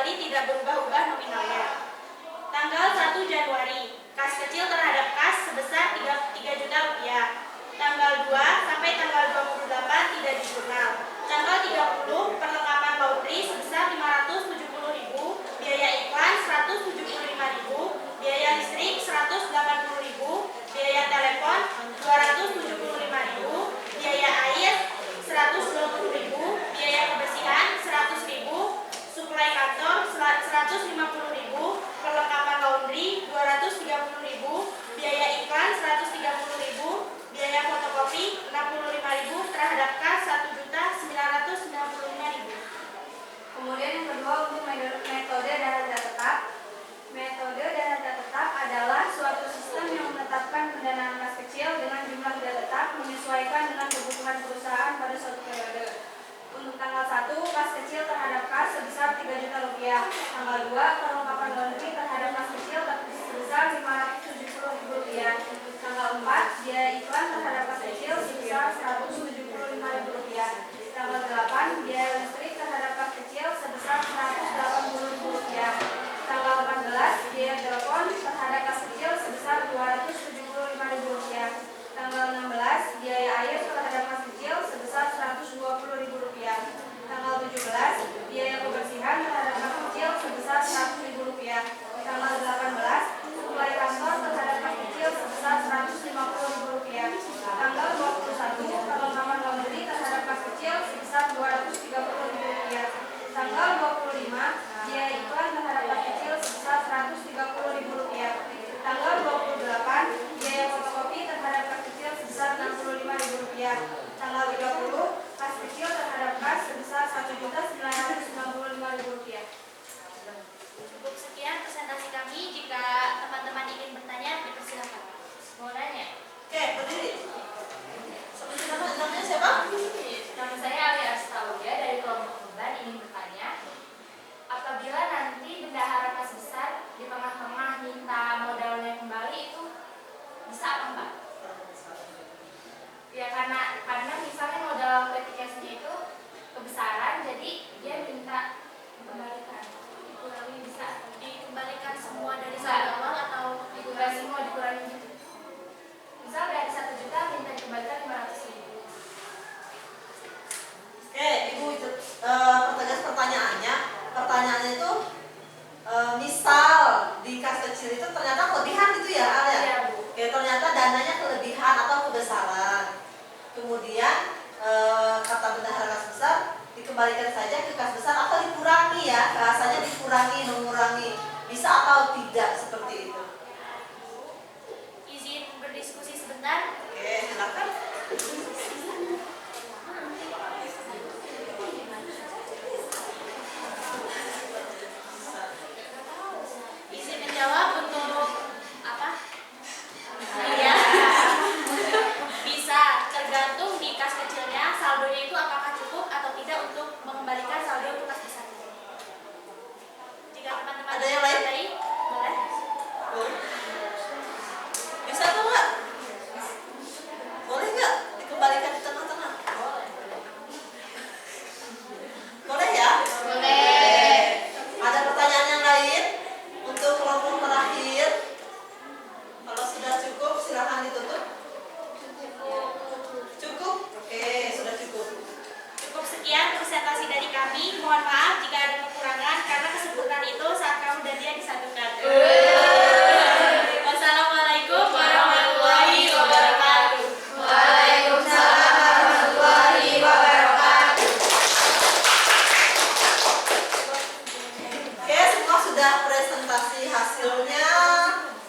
kembali tidak berubah-ubah nominalnya. Tanggal 1 Januari, kas kecil terhadap kas sebesar 3 juta rupiah. Tanggal 2 sampai tanggal 28 tidak di jurnal. Tanggal 30 perlengkapan laundry sebesar 570.000, biaya iklan 175.000, biaya listrik 180.000, biaya telepon 275.000, biaya air 120.000, biaya kebersihan 100.000, suplai kantor 150.000, perlengkapan laundry 230.000, biaya iklan 130.000, biaya fotokopi 65.000 terhadap kas 1.995.000. Kemudian yang kedua untuk metode dana tetap. Metode dana tetap adalah suatu sistem yang menetapkan pendanaan kas kecil dengan jumlah dana tetap menyesuaikan dengan kebutuhan perusahaan pada suatu periode. Untuk tanggal 1, kas kecil terhadap kas sebesar 3 juta rupiah. Tanggal 2, perlengkapan laundry terhadap kas kecil sebesar 570.000 rupiah. Tanggal 4, biaya iklan terhadap kas kecil sebesar 175.000 rupiah. Tanggal 8, biaya listrik terhadap kas kecil sebesar 180.000 rupiah. Tanggal 14, biaya telepon terhadap kas kecil sebesar 275.000 rupiah. Tanggal 16, biaya air terhadap kas kecil sebesar 120.000 rupiah. Tanggal 17, biaya kebersihan terhadap kas kecil sebesar 100.000 rupiah. Tanggal 18, suplai kantor terhadap kas kecil sebesar 150.000 rupiah. Tanggal 21, perlengkapan laundry terhadap kas kecil sebesar 230.000 rupiah. Tanggal 25, biaya iklan terhadap kas kecil sebesar 130.000 rupiah. Tanggal 28, biaya fotokopi terhadap kas kecil sebesar 65.000 rupiah. Tanggal 30, kas kecil terhadap kas sebesar 1.995.000 rupiah. Cukup sekian presentasi kami. Jika teman-teman ingin bertanya, dipersilakan. Mau nanya? Oke, berdiri. Namanya siapa? Nama saya Ali Astaudia dari kelompok Kemban. Ingin bertanya, apabila nanti bendahara kas besar di tengah-tengah minta modalnya kembali, itu bisa apa enggak? Ya karena misalnya modal petikasinya itu kebesaran, jadi dia minta dikembalikan. Dikurangi, bisa dikembalikan semua dari saldo awal atau dikurangi semua, dikurangi gitu. Misal dari 1 juta minta dikembalikan 500.000. Oke, Ibu pertegas pertanyaannya. Pertanyaannya itu misal di kas kecil itu ternyata kelebihan gitu ya, Al ya? Iya, Bu. Oke, ternyata dananya kelebihan atau kebesaran. Kemudian kata bendahara kas besar dikembalikan saja ke kas besar atau dikurangi ya, bahasanya dikurangi, mengurangi. Bisa atau tidak seperti itu? Izin berdiskusi sebentar. Oke, silakan. Izin menjawab untuk apa? Iya. Bisa tergantung di kas kecilnya saldonya itu apakah cukup atau tidak untuk mengembalikan saldo untuk kas besar. Jika teman-teman Ada yang lain? boleh. Boleh. Bisa atau enggak? Boleh nggak dikembalikan di tengah-tengah? Boleh ya? Boleh. Ada pertanyaan yang lain untuk kelompok terakhir? Kalau sudah cukup, silakan ditutup. Cukup? Oke, sudah cukup. Cukup sekian presentasi dari kami. Mohon maaf jika ada kekurangan karena kesebutan itu saat kamu dan dia disatukan. Wassalamualaikum warahmatullahi wabarakatuh. Waalaikumsalam warahmatullahi wabarakatuh. Oke, semua sudah presentasi hasilnya,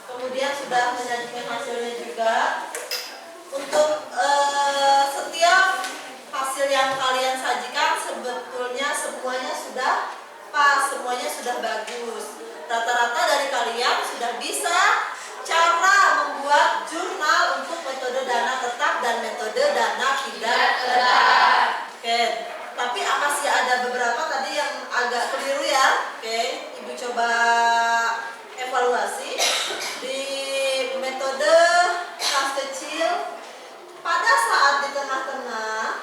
kemudian sudah menyajikan hasilnya juga. Untuk setiap hasil yang kalian sajikan sebetulnya semuanya sudah pas, semuanya sudah bagus. Rata-rata dari kalian sudah bisa cara membuat jurnal untuk metode dana tetap dan metode dana tidak tetap. Oke, tapi masih ada beberapa tadi yang agak keliru ya. Oke, Ibu coba evaluasi di metode kas kecil. Pada saat di tengah-tengah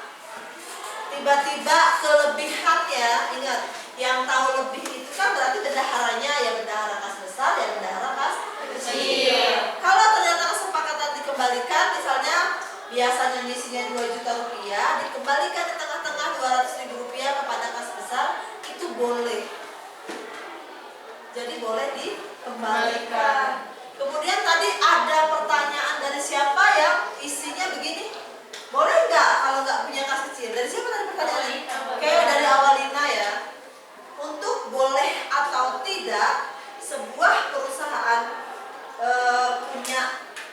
tiba-tiba kelebihannya, ingat yang tahu lebih itu kan berarti jadi boleh dikembalikan. Kemudian tadi ada pertanyaan dari siapa yang isinya begini, boleh nggak kalau nggak punya kas kecil? Dari siapa tadi pertanyaannya? Oke, dari Awalina ya. Untuk boleh atau tidak sebuah perusahaan punya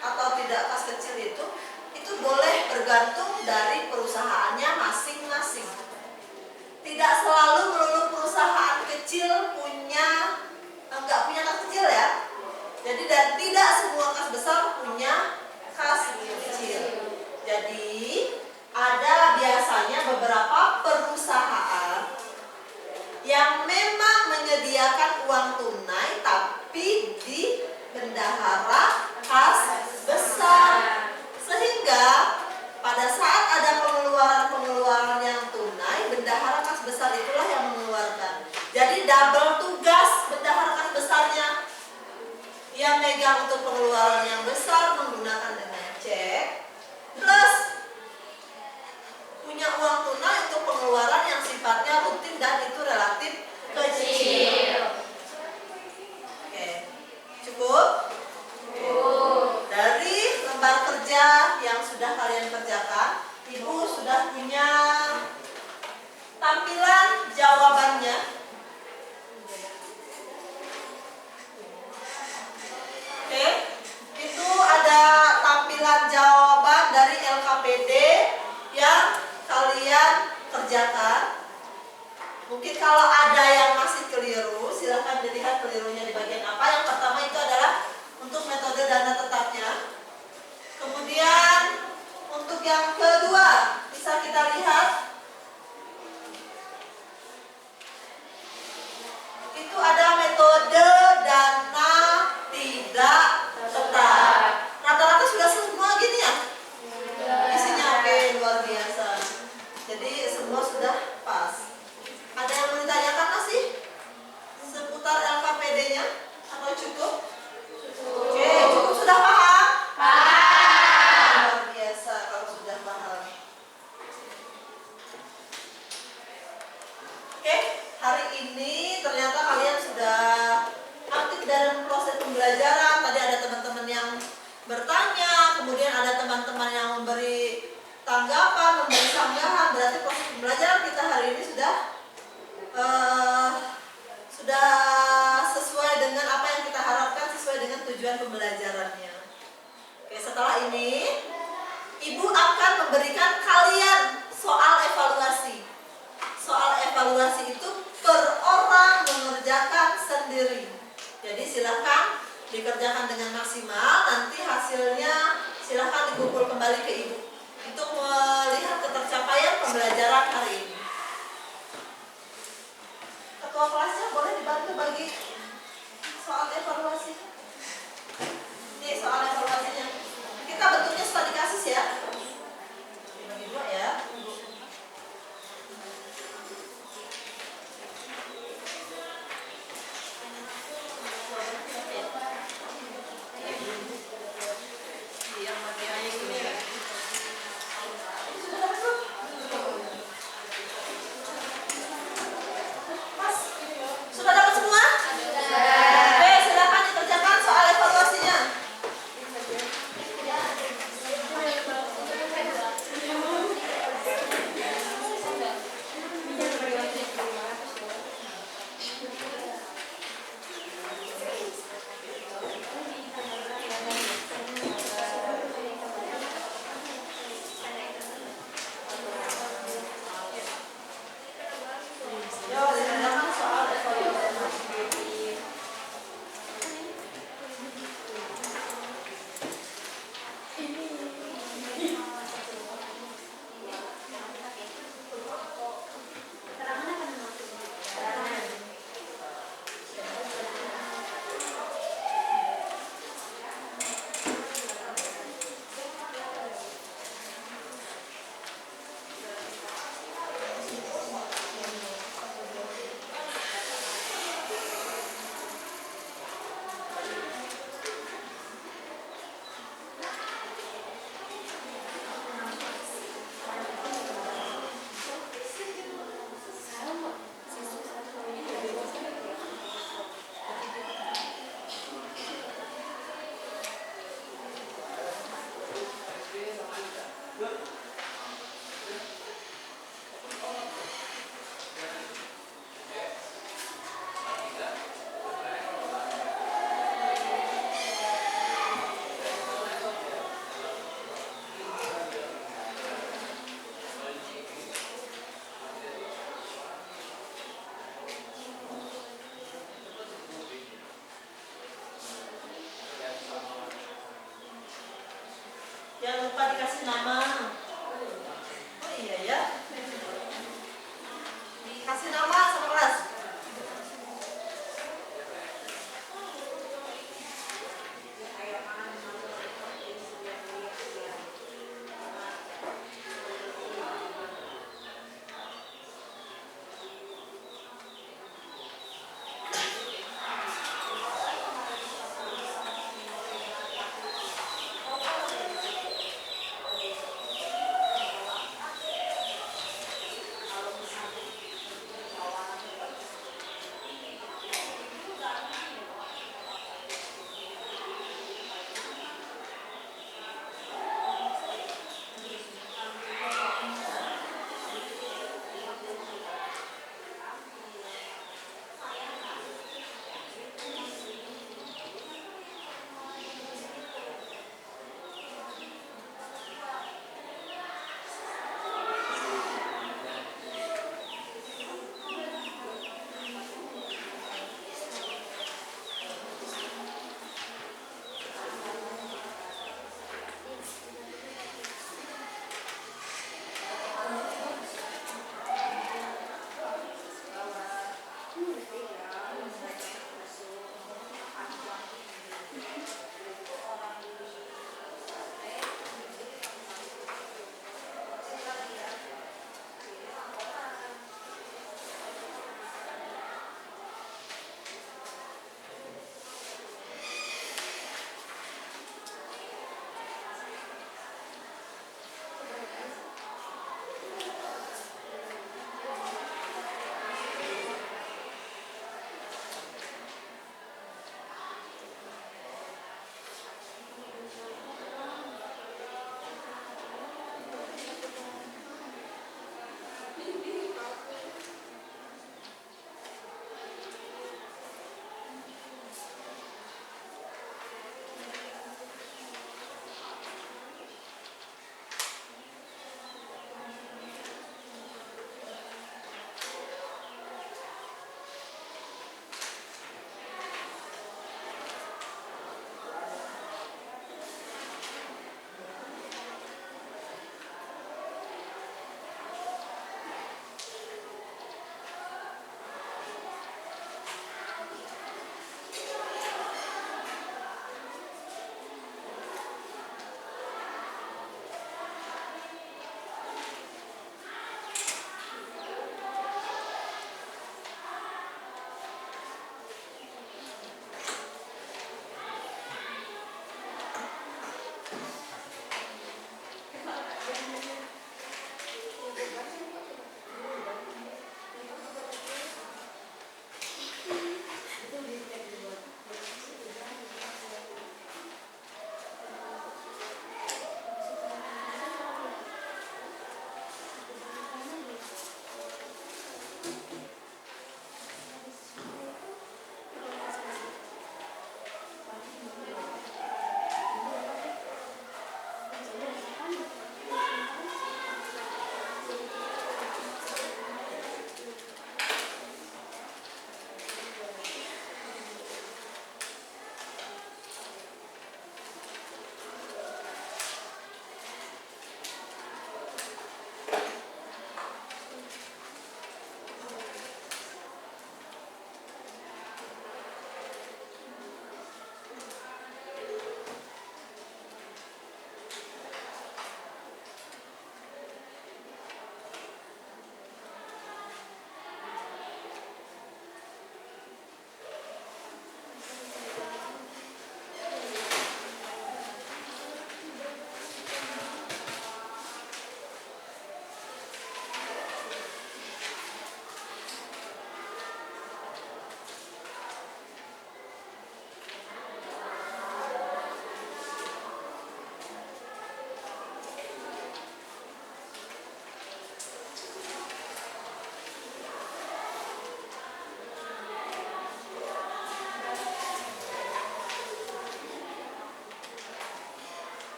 atau tidak kas kecil itu boleh bergantung dari perusahaannya masing-masing. Tidak selalu melulu perusahaan kecil nggak punya kas kecil ya. Jadi dan tidak semua kas besar punya kas kecil. Jadi ada biasanya beberapa perusahaan yang memang menyediakan uang tunai tapi di bendahara kas besar, sehingga pada saat ada pengeluaran yang tunai, bendahara kas besar itulah yang mengeluarkan. Jadi double tugas bendahara kas besarnya, yang megang untuk pengeluaran yang besar menggunakan dengan cek, plus punya uang tunai untuk pengeluaran yang sifatnya rutin dan itu relatif kecil. Oke, cukup? Dari lembar kerja yang sudah kalian kerjakan, Ibu sudah punya tampilan jawabannya. Oke, itu ada tampilan jawaban dari LKPD yang kalian kerjakan. Mungkin kalau ada yang masih keliru, silahkan dilihat kelirunya di bagian apa. Yang pertama itu adalah untuk metode dana tetapnya. Kemudian untuk yang kedua bisa kita lihat itu ada metode dana tidak tetap. Rata-rata sudah semua gini ya isinya. Oke, luar biasa. Jadi semua sudah pas. Ada yang mau ditanyakan masih seputar LKPD-nya atau cukup? Oke, cukup, sudah paham? Luar biasa kalau sudah paham. Oke, hari ini ternyata kalian sudah aktif dalam proses pembelajaran. Tadi ada teman-teman yang bertanya, kemudian ada teman-teman yang memberi tanggapan, memberi sanggahan. Berarti proses pembelajaran kita hari ini sudah sesuai dengan apa yang kita harapkan, sesuai dengan tujuan pembelajarannya. Oke, setelah ini Ibu akan memberikan kalian soal evaluasi. Soal evaluasi itu per orang mengerjakan sendiri. Jadi silakan dikerjakan dengan maksimal. Nanti hasilnya silakan dikumpul kembali ke Ibu untuk melihat ketercapaian pembelajaran hari ini. Ketua kelasnya boleh dibantu bagi soal evaluasi. Ini soal evaluasinya. Kita bentuknya studi kasus ya. Dibagi dua ya. Sudah dapat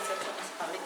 siap sama sekali.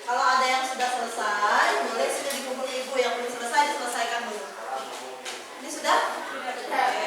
Kalau ada yang sudah selesai, boleh sini dikumpul ibu. Yang belum selesai diselesaikan dulu. Ini sudah? Sudah.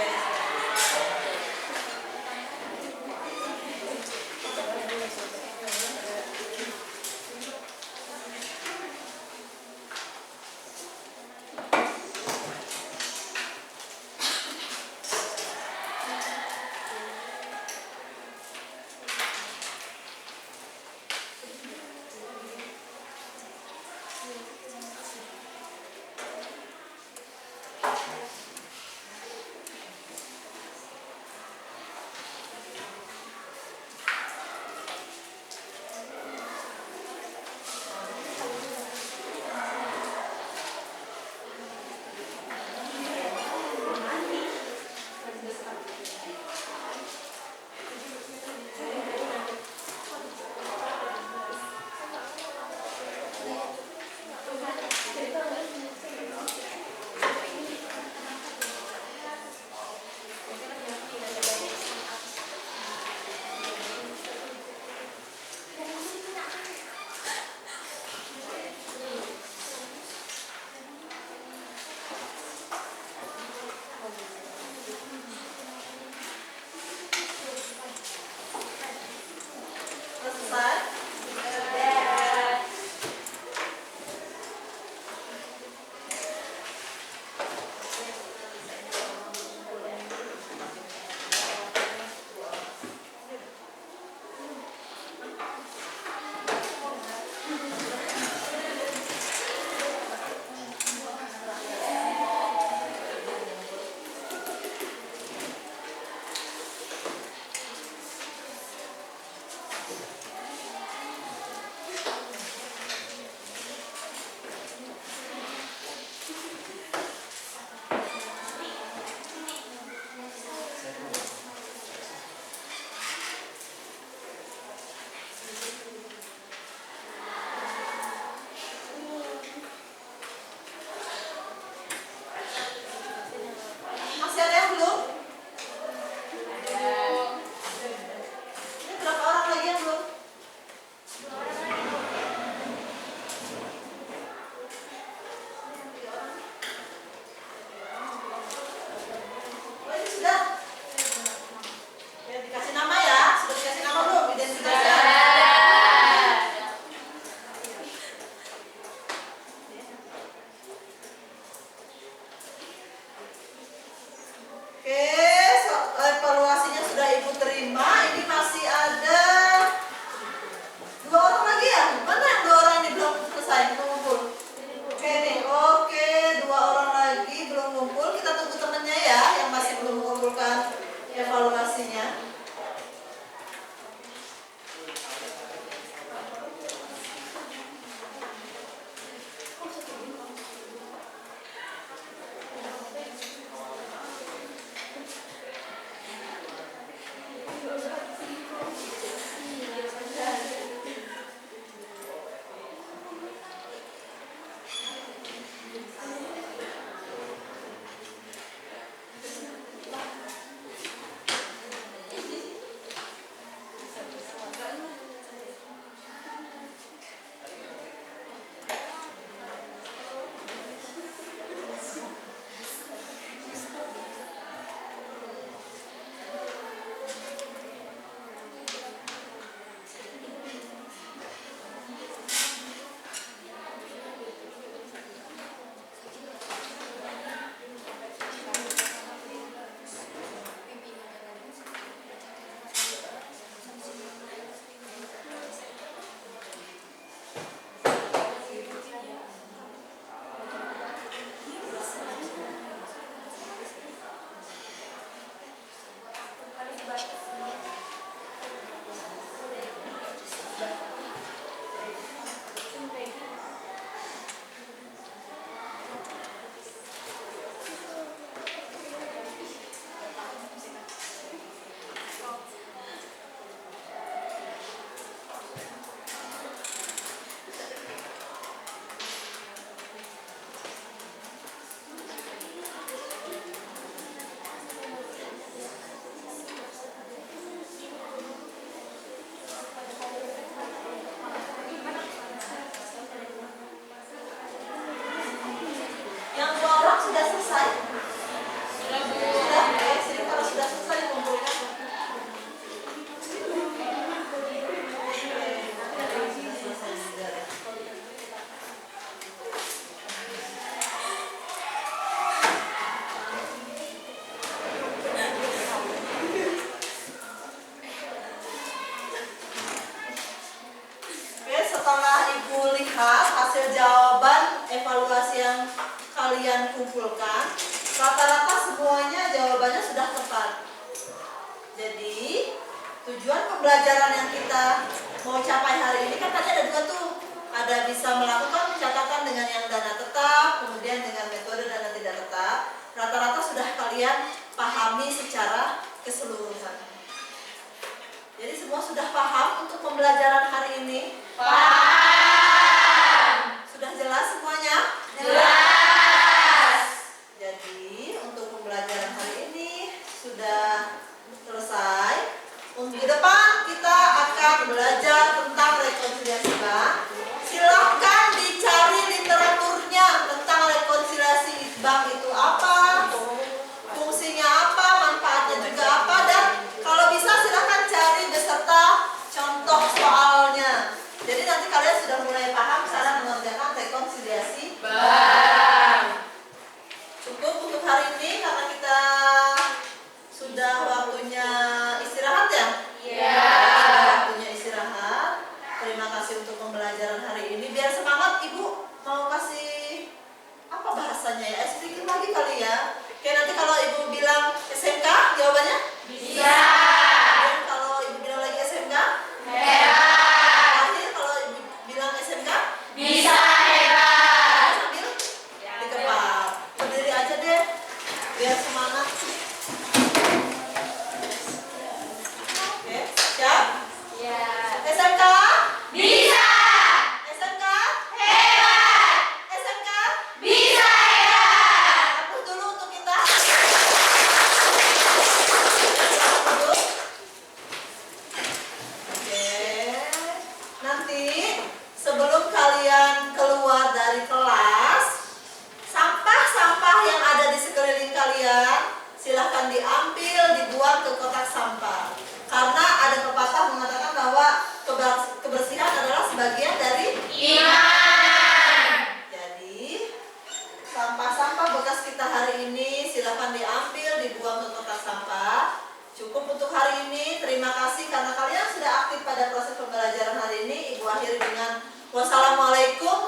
tujuan pembelajaran yang kita mau capai hari ini kan tadi ada dua tuh. Ada bisa melakukan pencatatan dengan yang dana tetap, kemudian dengan metode dana tidak tetap. Rata-rata sudah kalian pahami secara keseluruhan. Jadi semua sudah paham untuk pembelajaran hari ini? Paham. Sudah jelas semuanya? Jelas. Jadi untuk pembelajaran hari ini sudah selesai. Untuk depan kita akan belajar tentang rekonsiliasi bank. Silahkan dicari literaturnya tentang rekonsiliasi bank itu apa, fungsinya apa, manfaatnya juga apa, dan kalau bisa silahkan cari beserta contoh soalnya. Jadi nanti kalian sudah mulai paham cara mengerjakan rekonsiliasi bank. Cukup untuk hari ini karena kita sudah waktunya istirahat ya? Iya. Sudah waktunya istirahat. Terima kasih untuk pembelajaran hari ini. Biar semangat, Ibu mau kasih apa bahasanya ya? Sedikit lagi kali ya. Oke, nanti kalau Ibu bilang SMK, jawabannya? Bisa. Dan kalau Ibu bilang lagi SMK? Hebat. Akhir kalau Ibu bilang SMK? Bisa hebat. Sambil dikepal. Berdiri aja deh, biar semangat. Oke, siap? Ya. SMK? Bisa. SMK? Hebat. SMK? Bisa hebat. Hapus dulu untuk kita. Hapus. Oke. Nanti sebelum kalian keluar dari kelas, sampah-sampah yang ada di sekeliling kalian silahkan diambil, dibuang ke kotak sampah. Karena ada pepatah mengatakan bahwa kebersihan adalah sebagian dari Iman. jadi, sampah-sampah bekas kita hari ini silahkan diambil, dibuang ke kotak sampah. Cukup untuk hari ini. Terima kasih karena kalian sudah aktif pada proses pembelajaran hari ini. Ibu akhiri dengan wassalamualaikum